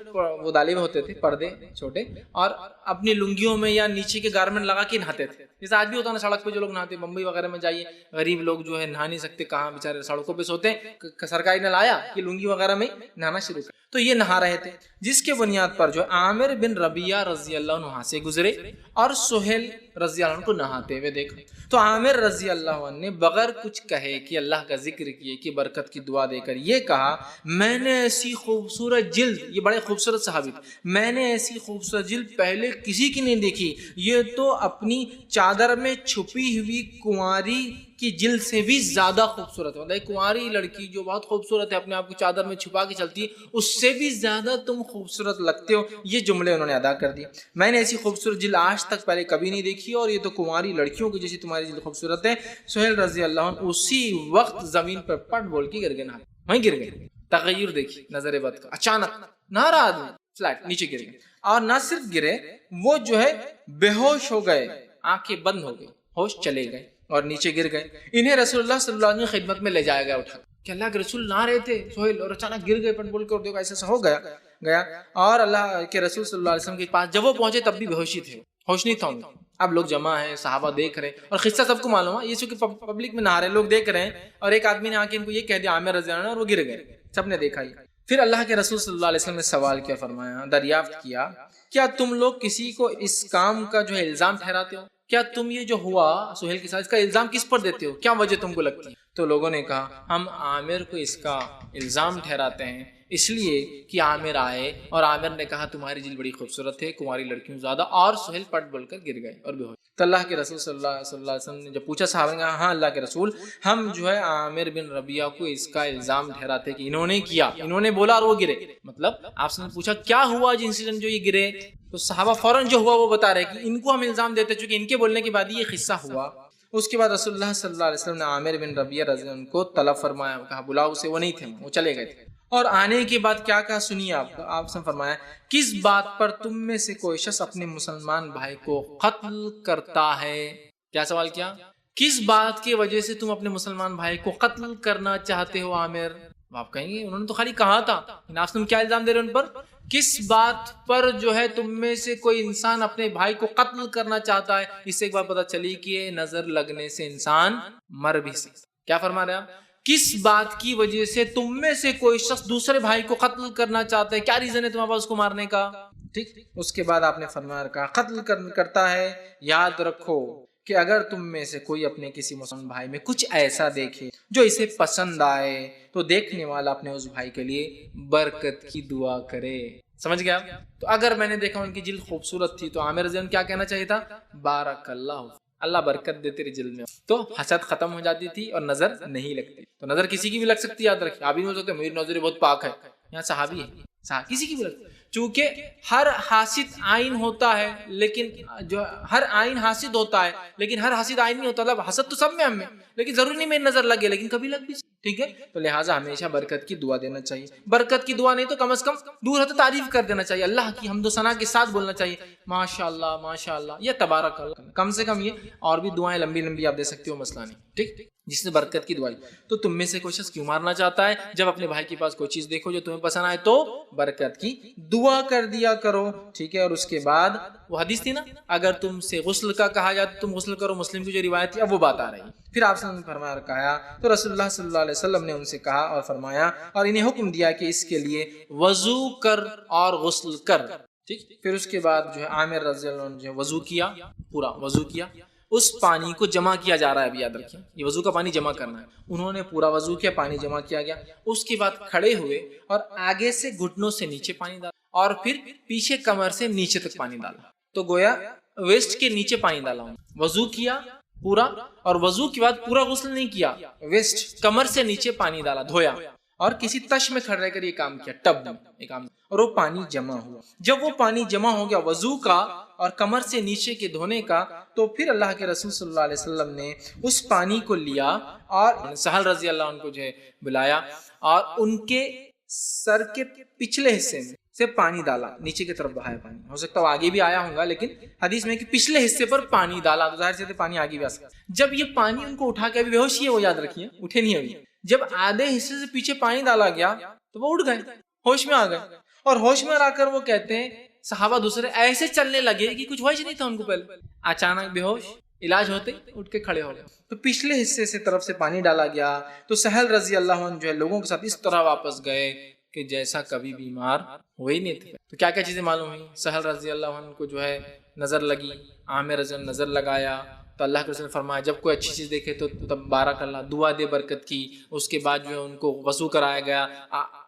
وہ ڈالے ہوئے ہوتے تھے, پردے چھوٹے, اور اپنی لنگیوں میں یا نیچے کے گارمنٹ لگا کے نہاتے تھے. جیسے آج بھی ہوتا ہے نا سڑک پہ جو لوگ نہاتے, بمبئی وغیرہ میں جائیے غریب لوگ جو ہے نہا نہیں سکتے, کہاں بیچارے سڑکوں پہ سوتے ہیں, سرکاری نے لایا کہ لنگی وغیرہ میں نہانا شروع کر. تو یہ نہا رہے تھے, جس کے بنیاد پر جو عامر بن ربیعہ رضی اللہ عنہ سے گزرے اور سہیل رضی اللہ عنہ کو نہاتے ہوئے دیکھا. تو عامر رضی اللہ عنہ نے بغیر کچھ کہے کہ اللہ کا ذکر کیے کہ برکت کی دعا دے کر یہ کہا, میں نے ایسی خوبصورت جلد, یہ بڑے خوبصورت صحابی, میں نے ایسی خوبصورت جلد پہلے کسی کی نہیں دیکھی, یہ تو اپنی چادر میں چھپی ہوئی کنواری کی جلد سے بھی زیادہ خوبصورت ہے. مطلب کنواری لڑکی جو بہت خوبصورت ہے, اپنے آپ کو چادر میں چھپا کے چلتی ہے, اس سے بھی زیادہ تم خوبصورت لگتے ہو. یہ جملے انہوں نے ادا کر دیے. میں نے ایسی خوبصورت جلد آج تک پہلے کبھی نہیں دیکھی, اور یہ تو کنواری لڑکیوں کی جیسی تمہاری جلد خوبصورت ہے. سہیل رضی اللہ عنہ اسی وقت زمین پر پٹ بول کے گر گئے, وہیں گر گئے. تغیر دیکھی نظر بد کا, اچانک نہ رہا آدمی, فلیٹ نیچے گر گئے. اور نہ صرف گرے, وہ جو ہے بے ہوش ہو گئے, آنکھیں بند ہو گئی, ہوش چلے گئے اور نیچے گر گئے. انہیں رسول اللہ صلی اللہ علیہ وسلم کی خدمت میں لے جایا گیا اٹھا کہ اللہ کے رسول نہ رہے تھے سہیل, اور اچانک گر گئے پٹ بول کے, اور دیکھو ایسا ہو گیا. اور اللہ کے رسول صلی اللہ علیہ وسلم کے پاس جب وہ پہنچے تب بھی بے ہوشی تھے, ہوش نہیں تھا ان کو. اب لوگ جمع ہیں, صحابہ دیکھ رہے ہیں, اور قصہ سب کو معلوم ہے, یہ چونکہ پبلک میں نہا رہے لوگ دیکھ رہے ہیں, اور ایک آدمی نے آ کے ان کو یہ کہہ دیا عامر رضی اللہ عنہ, اور وہ گر گئے, سب نے دیکھا. پھر اللہ کے رسول صلی اللہ علیہ وسلم نے سوال کیا, فرمایا, دریافت کیا, کیا تم لوگ کسی کو اس کام کا جو ہے الزام ٹھہراتے ہو؟ کیا تم یہ جو ہوا سہیل کے ساتھ اس کا الزام کس پر دیتے ہو, کیا وجہ تم کو لگتی ہے؟ تو لوگوں نے کہا ہم عامر کو اس کا الزام ٹھہراتے ہیں اس لیے کہ عامر آئے اور عامر نے کہا تمہاری جلد بڑی خوبصورت ہے, کماری لڑکیوں زیادہ, اور سہیل پٹ بول کر گر گئے اور بے ہوش. تو اللہ کے رسول صلی اللہ علیہ وسلم نے جب پوچھا, صحابہ نے کہا ہاں اللہ کے رسول, ہم جو ہے عامر بن ربیعہ کو اس کا الزام ٹھہراتے کہ انہوں نے کیا, انہوں نے بولا اور وہ گرے. مطلب آپ نے پوچھا کیا ہوا جو انسیڈنٹ جو یہ گرے, تو صحابہ فوراً جو ہوا وہ بتا رہے کہ ان کو ہم الزام دیتے چونکہ ان کے بولنے کے بعد یہ قصہ ہوا. اس کے بعد رسول اللہ صلی اللہ علیہ وسلم نے عامر بن ربیعہ رضی اللہ عنہ کو طلب فرمایا, کہا بلاؤ اسے, وہ نہیں تھے, وہ چلے گئے تھے. اور آنے کے بعد کیا کہا سنیے آپ سے فرمایا, کس بات پر تم میں سے کوئی شخص اپنے مسلمان بھائی کو قتل کرتا ہے؟ کیا سوال کیا, کس بات کی وجہ سے تم اپنے مسلمان بھائی کو قتل کرنا چاہتے ہو عامر؟ آپ کہیں گے انہوں نے تو خالی کہا تھا, آپ تم کیا الزام دے رہے ان پر؟ کس بات پر جو ہے تم میں سے کوئی انسان اپنے بھائی کو قتل کرنا چاہتا ہے؟ اس سے ایک بات پتہ چلی کہ نظر لگنے سے انسان مر بھی سکتا. کیا فرما رہے ہیں آپ, کس بات کی وجہ سے تم میں سے کوئی شخص دوسرے بھائی کو قتل کرنا چاہتا ہے, کیا ریزن ہے تمہارے پاس اس کو مارنے کا؟ ٹھیک. اس کے بعد آپ نے فرمایا, کہا قتل کرتا ہے, یاد رکھو کہ اگر تم میں سے کوئی اپنے کسی مسلمان بھائی میں کچھ ایسا دیکھے جو اسے پسند آئے تو دیکھنے والا اپنے اس بھائی کے لیے برکت کی دعا کرے. سمجھ گیا؟ تو اگر میں نے دیکھا ان کی جلد خوبصورت تھی تو عامر رضی اللہ کیا کہنا چاہیے تھا, بارک اللہ, اللہ برکت دے تیری جلد میں. تو حسد ختم ہو جاتی تھی اور نظر نہیں لگتی. تو نظر کسی کی بھی لگ سکتی ہے, یاد رکھیں. آپ بھی نہیں ہو سکتے میری نظر بہت پاک ہے, یہاں صحابی ہے, کسی کی بھی لگ, چونکہ ہر حاسد عین ہوتا ہے, لیکن جو ہر عین حاسد ہوتا ہے لیکن ہر حاسد عین نہیں ہوتا. مطلب حسد تو سب میں ہم میں, لیکن ضروری نہیں میری نظر لگے, لیکن کبھی لگ بھی. ٹھیک ہے, تو لہٰذا ہمیشہ برکت کی دعا دینا چاہیے. برکت کی دعا نہیں تو کم از کم دور ہے تو تعریف کر دینا چاہیے, اللہ کی حمد و ثنا کے ساتھ بولنا چاہیے, ماشاء اللہ ماشاء اللہ یا تبارک اللہ, کم سے کم یہ. اور بھی دعائیں لمبی لمبی آپ دے سکتے ہو, مسئلہ نہیں. ٹھیک, جس نے برکت کی دعائی. تو تم میں سے کوئی شخص کیوں مارنا چاہتا ہے, جب اپنے بھائی کے پاس کوئی چیز دیکھو جو تمہیں پسند آئے تو برکت کی دعا کر دیا کرو. ٹھیک ہے, اور اس کے بعد وہ حدیث تھی نا, اگر تم سے غسل کا کہا جائے تو تم غسل کرو, مسلم کی جو روایت تھی اب وہ بات آ رہی. پھر آپ نے فرمایا کہا, تو رسول اللہ صلی اللہ علیہ وسلم نے ان سے کہا اور فرمایا اور انہیں حکم دیا کہ اس کے لیے وضو کر اور غسل کر. ٹھیک, پھر اس کے بعد جو ہے عامر رضی اللہ عنہ وضو کیا, پورا وضو کیا. اس پانی کو جمع کیا جا رہا ہے, ابھی یاد رکھیں یہ وضو کا پانی جمع کرنا ہے. انہوں نے پورا وضو کیا, پانی جمع کیا گیا. اس کے بعد کھڑے ہوئے اور آگے سے گھٹنوں سے نیچے پانی ڈالا, اور پھر پیچھے کمر سے نیچے تک پانی ڈالا. تو گویا ویسٹ کے نیچے پانی ڈالا. وضو کیا, پورا، اور وضو کے بعد پورا غسل نہیں کیا، ویسٹ کمر سے نیچے پانی ڈالا، دھویا، اور کسی تش میں کھڑے رہ کر یہ کام کیا، ٹب میں یہ کام، اور وہ پانی جمع ہوا۔ جب وہ پانی جمع ہو گیا وضو کا اور کمر سے نیچے کے دھونے کا، تو پھر اللہ کے رسول صلی اللہ علیہ وسلم نے اس پانی کو لیا اور سہل رضی اللہ عنہ کو جو ہے بلایا، اور ان کے سر کے پچھلے حصے میں سے پانی ڈالا، نیچے کی طرف بہایا پانی، ہو سکتا ہے آگے بھی آیا ہوگا، لیکن حدیث میں کہ پچھلے حصے پر پانی ڈالا، تو ظاہر سے پانی آگے بھی آ سکتا۔ جب یہ پانی ان کو اٹھا کے، ابھی بے ہوشی ہے وہ، یاد رکھیے اٹھے نہیں ہوئی، جب آدھے حصے سے پیچھے پانی ڈالا گیا تو وہ اٹھ گئے، ہوش میں آ گئے، اور ہوش میں آ کر وہ کہتے ہیں صحابہ دوسرے ایسے چلنے لگے کہ کچھ ہوش نہیں تھا ان کو، پہلے اچانک بے ہوش، علاج ہوتے اٹھ کے کھڑے ہو گئے۔ تو پچھلے حصے سے طرف سے پانی ڈالا گیا، تو سہل رضی اللہ عنہ جو ہے لوگوں کے ساتھ اس طرح واپس گئے کہ جیسا کبھی بیمار ہوئے نہیں تھے۔ تو کیا کیا چیزیں معلوم ہوئی؟ سہل رضی اللہ عنہ کو جو ہے نظر لگی، عامر رضی اللہ عنہ نظر لگایا، تو اللہ کے رسول نے فرمایا جب کوئی اچھی چیز دیکھے تو تب بارک اللہ، دعا دے برکت کی۔ اس کے بعد جو ہے ان کو وضو کرایا گیا،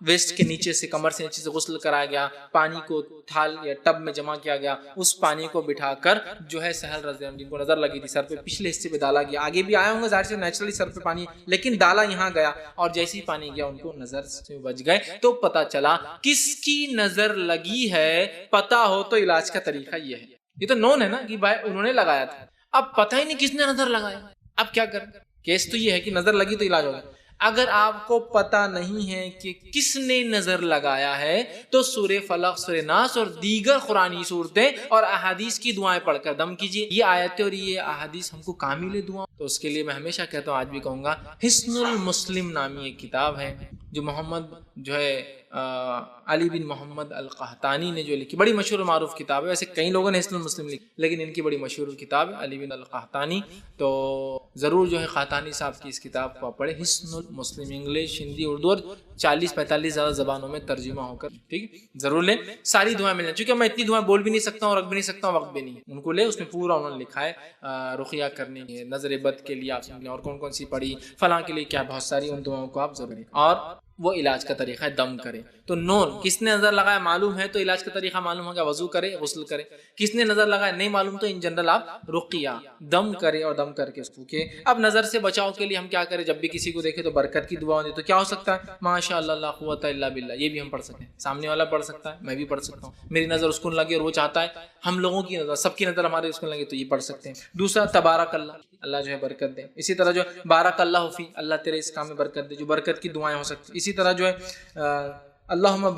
ویسٹ کے نیچے سے، کمر سے نیچے سے غسل کرایا گیا، پانی کو تھال یا ٹب میں جمع کیا گیا، اس پانی کو بٹھا کر جو ہے سہل رضی اللہ عنہ جن کو نظر لگی تھی سر پہ پچھلے حصے پہ ڈالا گیا، آگے بھی آیا ہوں گا ظاہر سے نیچرلی سر پہ پانی، لیکن ڈالا یہاں گیا، اور جیسے ہی پانی گیا ان کو نظر سے بچ گئے۔ تو پتا چلا کس کی نظر لگی ہے، پتا ہو تو علاج کا طریقہ یہ ہے۔ یہ تو نون ہے نا کہ بھائی انہوں نے لگایا تھا، اب پتہ ہی نہیں کس نے نظر لگایا، اب کیا کریں؟ کیس تو یہ ہے کہ نظر لگی تو علاج ہوگا۔ اگر آپ کو پتہ نہیں ہے کہ کس نے نظر لگایا ہے تو سورہ فلق، سورہ ناس اور دیگر قرآنی صورتیں اور احادیث کی دعائیں پڑھ کر دم کیجیے۔ یہ آیتیں اور یہ احادیث ہم کو کامل دعا، تو اس کے لیے میں ہمیشہ کہتا ہوں، آج بھی کہوں گا، حصن المسلم نامی ایک کتاب ہے جو محمد جو ہے علی بن محمد القحطانی نے جو لکھی، بڑی مشہور و معروف کتاب ہے، ویسے کئی لوگوں نے حصن المسلم لکھی لیکن ان کی بڑی مشہور کتاب ہے علی بن القحطانی، تو ضرور جو ہے قحطانی صاحب کی اس کتاب کو پڑھے، حصن المسلم، انگلش، ہندی، اردو اور 40-45 زیادہ زبانوں میں ترجمہ ہو کر، ٹھیک ہے، ضرور لیں، ساری دعائیں ملیں، چونکہ میں اتنی دعائیں بول بھی نہیں سکتا ہوں، رکھ بھی نہیں سکتا ہوں، وقت بھی نہیں ہے، ان کو لے، اس میں پورا انہوں نے لکھا ہے رقیہ کرنے کے، نظر بد کے لیے آپ سن لیں، اور کون کون سی پڑھی، فلاں کے لیے کیا، بہت ساری ان دعاؤں کو آپ ضرور لیں، اور وہ علاج کا طریقہ ہے دم کرے۔ تو نون کس نے نظر لگایا معلوم ہے تو علاج کا طریقہ معلوم ہوگا، وضو کرے، غسل کرے۔ کس نے نظر لگایا نہیں معلوم تو ان جنرل آپ رقیہ، دم کرے، اور دم کر کے اس کو کہ اب نظر سے بچاؤ کے لیے ہم کیا کریں، جب بھی کسی کو دیکھے تو برکت کی دعا دے، تو کیا ہو سکتا ہے، ماشاء اللہ لا قوت الا باللہ، یہ بھی ہم پڑھ سکتے ہیں، سامنے والا پڑھ سکتا ہے، میں بھی پڑھ سکتا ہوں، میری نظر اس کو لگے اور وہ چاہتا ہے ہم لوگوں کی نظر، سب کی نظر ہمارے اس کو لگے، تو یہ پڑھ سکتے ہیں۔ دوسرا تبارک اللہ، اللہ جو ہے برکت دے، اسی طرح جو بارک اللہ فی، اللہ تیرے اس کام میں برکت دے، جو برکت کی دعائیں ہو سکتی، اسی طرح جو ہے اللہم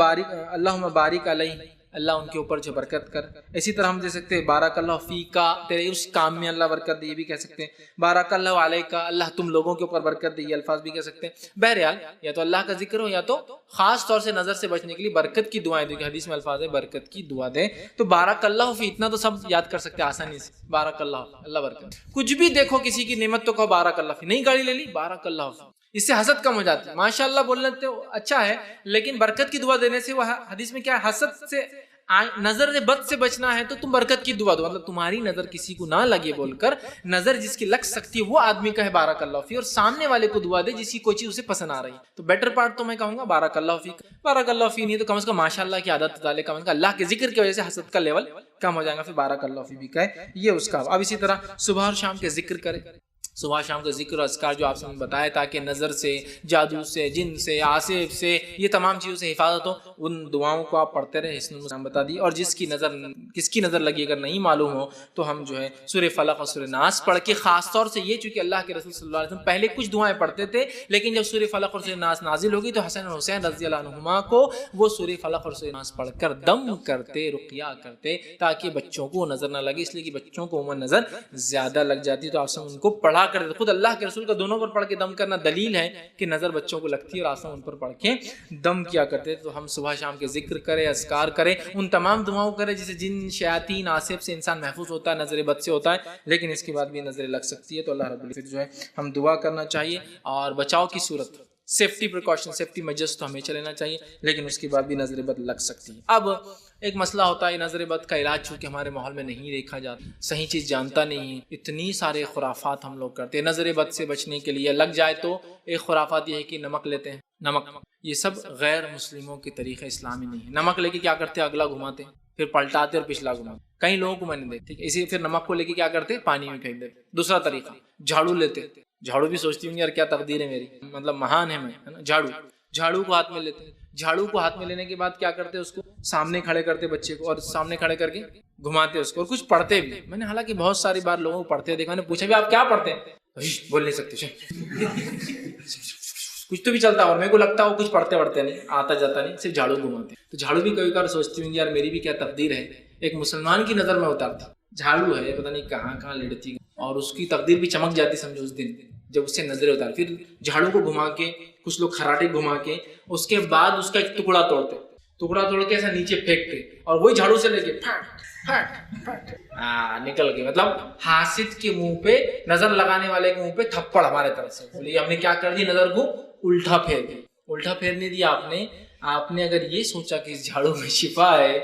بارک علیہ، اللہ ان کے اوپر جو برکت کر، اسی طرح ہم دے سکتے ہیں بارک اللہ فی کا، تیرے اس کام میں اللہ برکت دے، یہ بھی کہہ سکتے ہیں، بارک اللہ علیہ کا، اللہ تم لوگوں کے اوپر برکت دے، یہ الفاظ بھی کہہ سکتے ہیں۔ بہرحال یا تو اللہ کا ذکر ہو یا تو خاص طور سے نظر سے بچنے کے لیے برکت کی دعائیں دیں، حدیث میں الفاظ ہے برکت کی دعا دے، تو بارک اللہ فی اتنا تو سب یاد کر سکتے ہیں آسانی سے، بارک اللہ، اللہ برکت، کچھ بھی دیکھو کسی کی نعمت تو کہو بارک اللہ فی، نہیں گاڑی لے لی بارک اللہ فی، اس سے حسد کم ہو جاتی ہے، ماشاء اللہ بولنا تو اچھا ہے لیکن برکت کی دعا دینے سے وہ حدیث میں کیا ہے، حسد سے، نظر سے بد سے بچنا ہے تو تم برکت کی دعا دو، مطلب تمہاری نظر کسی کو نہ لگے بول کر، نظر جس کی لگ سکتی ہے وہ آدمی کا ہے بارک اللہ فی، اور سامنے والے کو دعا دے جس کی کوئی چیز اسے پسند آ رہی ہے، تو بیٹر پارٹ تو میں کہوں گا بارک اللہ فی، بارک اللہ فی نہیں تو کم از کم ماشاء اللہ کی عادت ڈالے، کم از کم اللہ کے ذکر کی وجہ سے حسد کا لیول کم ہو جائے گا، پھر بارک اللہ فی بھی کہے، یہ اس کا۔ اب اسی طرح صبح اور شام کے ذکر کرے، صبح شام کا ذکر اور اذکار جو آپ نے بتایا تاکہ نظر سے، جادو سے، جن سے، آصف سے، یہ تمام چیزوں سے حفاظت ہو، ان دعاؤں کو آپ پڑھتے رہے، حصن المسلم بتا دی، اور جس کی نظر، کس کی نظر لگی اگر نہیں معلوم ہو تو ہم جو ہے سورہ فلق اور سورہ ناس پڑھ کے، خاص طور سے یہ چونکہ اللہ کے رسول صلی اللہ علیہ وسلم پہلے کچھ دعائیں پڑھتے تھے لیکن جب سورہ فلق اور سورہ ناس نازل ہوگی تو حسن اور حسین رضی اللہ عنہما کو وہ سورہ فلق اور سورہ ناس پڑھ کر دم کرتے، رقیہ کرتے تاکہ بچوں کو نظر نہ لگے، اس لیے کہ بچوں کو عموماً نظر زیادہ لگ جاتی، تو آپ سے ان کو پڑھا کر، خود اللہ کے رسول کا دونوں پر پڑھ کے دم کرنا دلیل ہے کہ نظر بچوں کو لگتی ہے اور آسان ان پر پڑھ کے دم کیا کرتے، تو ہم صبح شام کے ذکر کریں، اذکار کریں، ان تمام دعاؤں کریں جسے جن، شیاطین، آصف سے انسان محفوظ ہوتا ہے، نظر بد سے ہوتا ہے، لیکن اس کے بعد بھی نظر لگ سکتی ہے، تو اللہ رب العزت جو ہے ہم دعا کرنا چاہیے، اور بچاؤ کی صورت، سیفٹی پریکاشن، سیفٹی میجرز تو ہمیشہ لینا چاہیے، لیکن اس کے بعد بھی نظر بد لگ سکتی ہے۔ اب ایک مسئلہ ہوتا ہے نظر بد کا علاج، چونکہ ہمارے ماحول میں نہیں دیکھا جاتا، صحیح چیز جانتا نہیں ہے، اتنی سارے خرافات ہم لوگ کرتے ہیں نظر بد سے بچنے کے لیے، لگ جائے تو ایک خرافات یہ ہے کہ نمک لیتے ہیں، نمک، یہ سب غیر مسلموں کے طریقے اسلامی نہیں ہے، نمک لے کے کیا کرتے ہیں، اگلا گھماتے ہیں، پھر پلٹاتے اور پچھلا گھماتے. کئی لوگوں کو میں نے دیکھا, ٹھیک ہے, اسی پھر نمک کو لے کے کیا کرتے, پانی میں پھینک دیتے. دوسرا طریقہ, جھاڑو لیتے. جھاڑو بھی سوچتی ہوں یار کیا تقدیر ہے میری, مطلب مہان ہے میں, ہے نا. جھاڑو کو ہاتھ میں لیتے. جھاڑو کو ہاتھ میں لینے کے بعد کیا کرتے, اس کو سامنے کھڑے کرتے بچے کو, اور سامنے کھڑے کر کے گھماتے اس کو, اور کچھ پڑھتے بھی. میں نے حالانکہ بہت ساری بار لوگوں کو پڑھتے دیکھا, میں نے پوچھا بھی آپ کیا پڑھتے ہیں, بول نہیں سکتے کچھ تو بھی چلتا, اور میرے کو لگتا ہے وہ کچھ پڑھتے نہیں, آتا جاتا نہیں, صرف جھاڑو گھماتے. تو جھاڑو بھی کبھی کبھار سوچتی ہوں یار میری بھی کیا تقدیر ہے. ایک مسلمان کی نظر میں اتارتی, جھاڑو ہے پتہ نہیں کہاں لڑتی, اور اس کی تقدیر بھی چمک جاتی سمجھو اس دن جب اس سے نظریں اتار. پھر جھاڑو کو گھما کے, کچھ لوگ خراٹے گھما کے, اس کے بعد اس کا ایک ٹکڑا توڑ کے ایسا نیچے پھینکتے, اور وہی جھاڑو سے لے کے نکل کے, مطلب حاسد کے منہ پہ, نظر لگانے والے کے منہ پہ تھپڑ ہمارے طرف سے. بولیے ہم نے کیا کر دی, نظر کو الٹا پھیرنے دیا آپ نے اگر یہ سوچا کہ اس جھاڑو میں شفا ہے.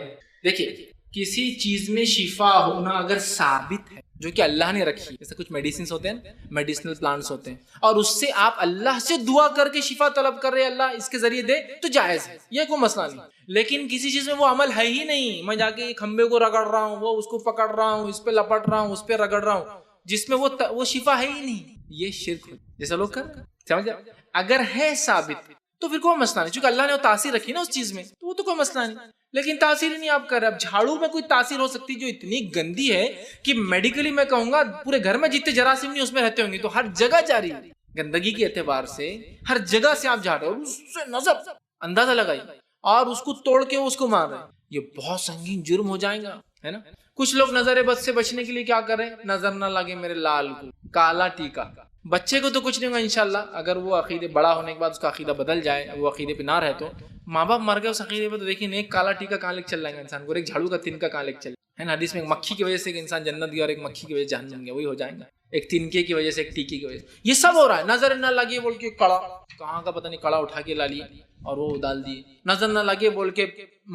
دیکھیے کسی چیز میں شفا ہونا اگر ثابت ہے جو کہ اللہ نے رکھی, جیسے کچھ میڈیسنز ہوتے ہیں, میڈیسنل پلانٹس ہوتے ہیں, اور اس سے آپ اللہ سے دعا کر کے شفا طلب کر رہے ہیں اللہ اس کے ذریعے دے, تو جائز ہے, یہ کوئی مسئلہ نہیں. لیکن کسی چیز میں وہ عمل ہے ہی نہیں, میں جا کے کھمبے کو رگڑ رہا ہوں, وہ اس کو پکڑ رہا ہوں, اس پہ لپٹ رہا ہوں, اس پہ رگڑ رہا ہوں, جس میں وہ شفا ہے ہی نہیں, یہ شرک ہے جیسا لوگ کر سمجھ. اگر ہے ثابت تو پھر کوئی مسئلہ نہیں, چونکہ اللہ نے وہ تاثیر رکھی نا اس چیز میں, تو وہ تو کوئی مسئلہ نہیں. لیکن تاثیر ہی نہیں آپ کر رہے. اب جھاڑو میں کوئی تاثیر ہو سکتی جو اتنی گندی ہے کہ میڈیکلی میں کہوں گا پورے گھر میں جتنے جراثیم نہیں اس میں رہتے ہوں گے, تو ہر جگہ جاری گندگی کے اعتبار سے ہر جگہ سے آپ جھاڑ رہے اور اس سے نظر اندازہ لگائی اور اس کو توڑ کے اس کو مار رہے ہیں, یہ بہت سنگین جرم ہو جائے گا, ہے نا. کچھ لوگ نظر بد سے بچنے کے لیے کیا کریں, نظر نہ لگے میرے لال کو کالا ٹیکا. بچے کو تو کچھ نہیں ہوگا انشاءاللہ, اگر وہ عقیدے بڑا ہونے کے بعد اس کا عقیدہ بدل جائے, وہ عقیدے پہ نہ رہے, تو ماں باپ مر گئے اس عقیدے پہ, تو دیکھیں ایک کالا ٹیکا کہاں لے چل رہا ہے انسان کو, ایک جھاڑو کا تنکا کہاں لے چل ہے نا. حدیث میں ایک مکھی کی وجہ سے ایک انسان جنت گیا اور ایک مکھی کی وجہ سے جہنم گیا, وہی ہو جائے گا. ایک تنکے کی وجہ سے, ایک ٹیکے کی وجہ سے, یہ سب ہو رہا ہے. نظر نہ لگے بول کے کڑا, کہاں کا پتہ نہیں کڑا اٹھا کے لا لیے اور وہ ڈال دیے. نظر نہ لگے بول کے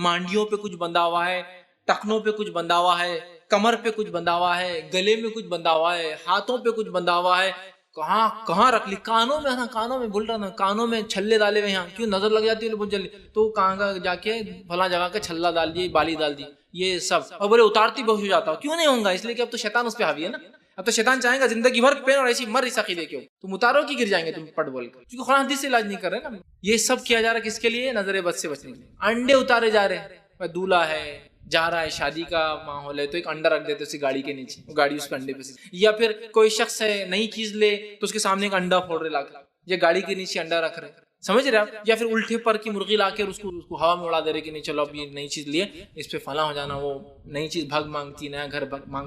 مانڈیوں پہ کچھ بندھا ہوا ہے, ٹخنوں پہ کچھ بندھا ہوا ہے, کمر پہ کچھ بندھا ہوا ہے, گلے میں کچھ بندھا ہوا ہے, ہاتھوں پہ کچھ بندھا ہوا ہے, کہاں رکھ لی, کانوں میں بھول رہا نا, کانوں میں چھلے ڈالے ہوئے, یہاں کیوں نظر لگ جاتی ہے بہت جلدی, تو کہاں کا جا کے فلاں جگہ کا چھلا ڈال دیے, بالی ڈال دی, یہ سب. اور بولے اتارتی بہت ہو جاتا, کیوں نہیں ہوں گا, اس لیے کہ اب تو شیطان اس پہ حاوی ہے نا. اب تو شیطان چاہے گا زندگی بھر پین اور ایسی مر اس عقیدے کے, تم اتارو کی گر جائیں گے تم پڑھ بول کر, کیونکہ قرآن حدیث سے علاج نہیں کر رہے نا. یہ سب کیا جا رہا ہے کس کے لیے, نظر بد سے بچنے کے لیے. انڈے اتارے جا رہے ہیں, دولہا ہے جا رہا ہے, شادی کا ماحول ہے, تو ایک انڈا رکھ دیتے اسی گاڑی کے نیچے, وہ گاڑی اس پہ انڈے پہ سے, یا پھر کوئی شخص ہے نئی چیز لے تو اس کے سامنے ایک انڈا پھوڑ رہے لا کر, یا گاڑی کے نیچے انڈا رکھ رہے, سمجھ رہے آپ. یا پھر الٹے پر کی مرغی لا کے اس کو ہوا میں اڑا دے رہے کہ نہیں چلو اب یہ نئی چیز لیے, اس پہ فلاں ہو جانا, وہ نئی چیز بھگ مانگتی, نیا گھر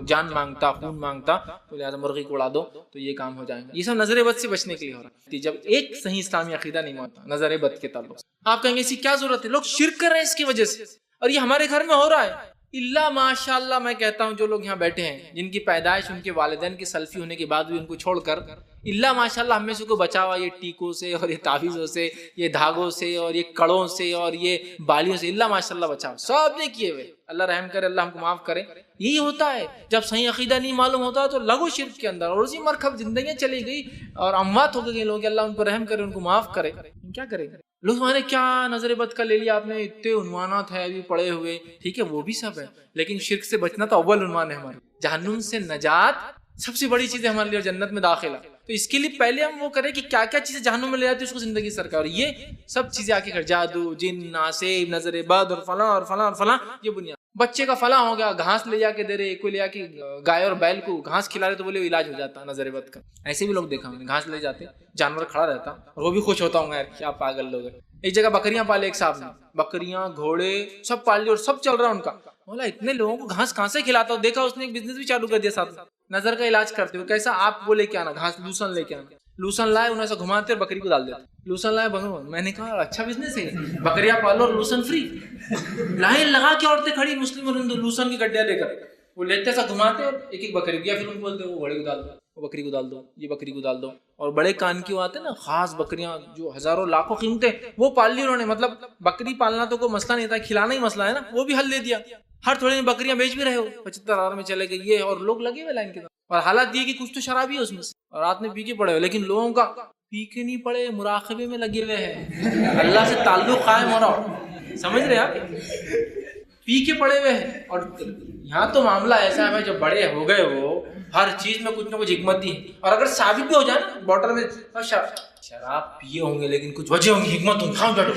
جان مانگتا, خون مانگتا, تو لہٰذا مرغی کو اڑا دو تو یہ کام ہو جائے گا. یہ سب نظر بد سے بچنے کے لیے ہو رہا ہے. جب ایک صحیح اسلامی عقیدہ نہیں مانتا نظر بد کے تعلق سے, آپ کہیں گے اسی کیا ضرورت ہے, لوگ شرک کر رہے ہیں اس کی وجہ سے, اور یہ ہمارے گھر میں ہو رہا ہے. اللہ ماشاء اللہ, میں کہتا ہوں جو لوگ یہاں بیٹھے ہیں جن کی پیدائش ان کے والدین کی سلفی ہونے کے بعد بھی ان کو چھوڑ کر, اللہ ماشاء اللہ ہم میں سے کو بچا ہوا یہ ٹیکوں سے اور یہ تعویذوں سے, یہ دھاگوں سے اور یہ کڑوں سے اور یہ بالیوں سے, اللہ ماشاء اللہ بچا, سب نے کیے ہوئے. اللہ رحم کرے, اللہ ہم کو معاف کرے. یہی ہوتا ہے جب صحیح عقیدہ نہیں معلوم ہوتا تو لگو شرک کے اندر, اور اسی مرکب زندگیاں چلی گئی اور اموات ہو گئی لوگ, اللہ ان پر رحم کرے, ان کو معاف کرے. کیا کریں گے لوگ, ہمارے کیا نظر بد کا لے لیا آپ نے, اتنے عنوانات ہے ابھی پڑے ہوئے, ٹھیک ہے وہ بھی سب ہے, لیکن شرک سے بچنا تو اول عنوان ہے ہمارے. جہنم سے نجات سب سے بڑی چیز ہے ہمارے لیے, اور جنت میں داخلہ. تو اس کے لیے پہلے ہم وہ کریں کہ کیا کیا چیزیں جہنم میں لے جاتی ہے اس کو زندگی سرکار, اور یہ سب چیزیں آ کے جادو, جن, ناسب, نظر بد اور فلاں اور فلاں اور فلاں, یہ بنیاد. بچے کا فلاں ہو گیا, گھاس لے جا کے دے رہے, کوئی لے جا کے گائے اور بیل کو گھاس کھلا رہے تو بولے علاج ہو جاتا نظر بد کا. ایسے بھی لوگ دیکھا ہوں, گھاس لے جاتے, جانور کھڑا رہتا اور وہ بھی خوش ہوتا ہوں یار کیا پاگل لوگ ہیں. ایک جگہ بکریاں پالے ایک صاحب نے, بکریاں گھوڑے سب پال لی اور سب چل رہا ان کا. بولا اتنے لوگوں کو گھاس کہاں سے کھلاتا ہوں, دیکھا اس نے ایک بزنس بھی چالو کر دیا ساتھ, نظر کا علاج کرتے ہوئے. کیسا, آپ وہ لے کے آنا گھاس, لوسن لے کے آنا, لوسن لائے انہیں سے گھماتے اور بکری کو ڈال دیتے, لوسن لائے. میں نے کہا اچھا بزنس ہے, بکریاں پالو اور لوسن فری. لائن لگا کے عورتیں کھڑی مسلم اور ہندو لوسن کی گڈیاں لے کر, وہ لیتے ایسا گھماتے اور ایک ایک بکری, یا پھر ان کو بولتے وہ گھوڑے کو ڈال دو, وہ بکری کو ڈال دو, یہ بکری کو ڈال دو. اور بڑے کان کی آتے ہیں نا خاص بکریاں جو ہزاروں لاکھوں قیمتیں, وہ پال لی انہوں نے. مطلب بکری پالنا تو کوئی مسئلہ نہیں تھا, کھلانا ہی مسئلہ ہے نا, وہ بھی حل دے دیا. ہر تھوڑے میں بکریاں بیچ بھی رہے ہو, 75,000 میں چلے گئے یہ, اور لوگ لگے ہوئے لائن کے ساتھ. اور حالات یہ کہ کچھ تو شرابی ہے اس میں سے, اور رات میں پی کے پڑے ہوئے, لیکن لوگوں کا پی کے نہیں پڑے, مراقبے میں لگے ہوئے ہیں, اللہ سے تعلق قائم ہو رہا ہو. سمجھ رہے آپ, پی کے پڑے ہوئے ہیں. اور یہاں تو معاملہ ایسا ہے بھائی جب بڑے ہو گئے وہ ہر چیز میں کچھ نہ کچھ حکمت دی ہے. اور اگر ثابت بھی ہو جائے نا بوٹل میں شراب پیے ہوں گے لیکن کچھ وجہ ہوں گی، حکمت ہوں گی، کھاؤ بیٹھو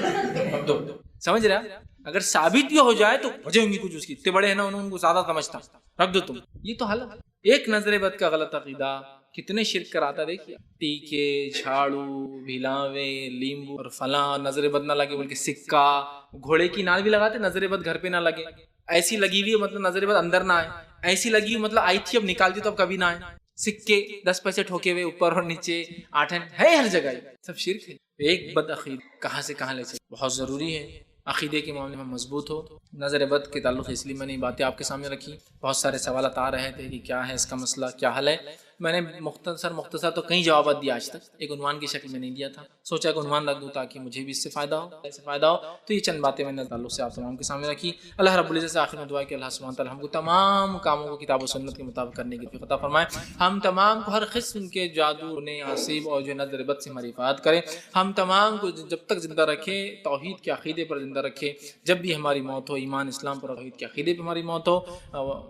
رکھ دو. سمجھ رہا؟ اگر ثابت بھی ہو جائے تو وجہ ہوں گی کچھ، اس کی اتنے بڑے ہیں نا ان کو زیادہ سمجھتا، رکھ دو تم. یہ تو حل. ایک نظر بد کا غلط عقیدہ کتنے شرک کراتا. دیکھیے ٹیکے، جھاڑو، بھلاوے، لیمبو اور فلاں نظر بد نہ لگے بلکہ سکہ، گھوڑے کی نال بھی لگاتے نظر بد گھر پہ نہ لگے. ایسی لگی ہوئی مطلب نظر بد اندر نہ آئے، ایسی لگی ہوئی مطلب آئی تھی اب نکالتی تو اب کبھی نہ آئے. سکے 10 پیسے ٹھوکے ہوئے اوپر اور نیچے 8 ہے ہر جگہ، سب شرک ہے. ایک بد عقید کہاں سے کہاں لے چلے. بہت ضروری ہے عقیدے کے معاملے میں مضبوط ہو. نظر بد کے تعلق اس لیے میں نے یہ باتیں آپ کے سامنے رکھی. بہت سارے سوالات آ رہے تھے کہ کیا ہے اس کا مسئلہ، کیا حل ہے. میں نے مختصر تو کئی جوابات دیا آج تک، ایک عنوان کی شکل میں نہیں دیا تھا. سوچا کہ عنوان رکھ دوں تاکہ مجھے بھی اس سے فائدہ ہو. تو یہ چند باتیں میں نے تعلق سے آپ تمام کے سامنے رکھی. اللہ رب العزت سے آخر میں دعا کہ اللہ سبحانہ تعالیٰ ہم کو تمام کاموں کو کتاب و سنت کے مطابق کرنے کی توفیق عطا فرمائے. ہم تمام کو ہر قسم کے جادو، آسیب اور جو نظر بد سے ہماری حفاظت کرے. ہم تمام کو جب تک زندہ رکھے توحید کے عقیدے پر زندہ رکھے. جب بھی ہماری موت ہو ایمان اسلام پر توحید کے عقیدے پر ہماری موت ہو.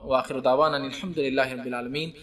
وآخر دعوانا الحمد للہ رب العالمین.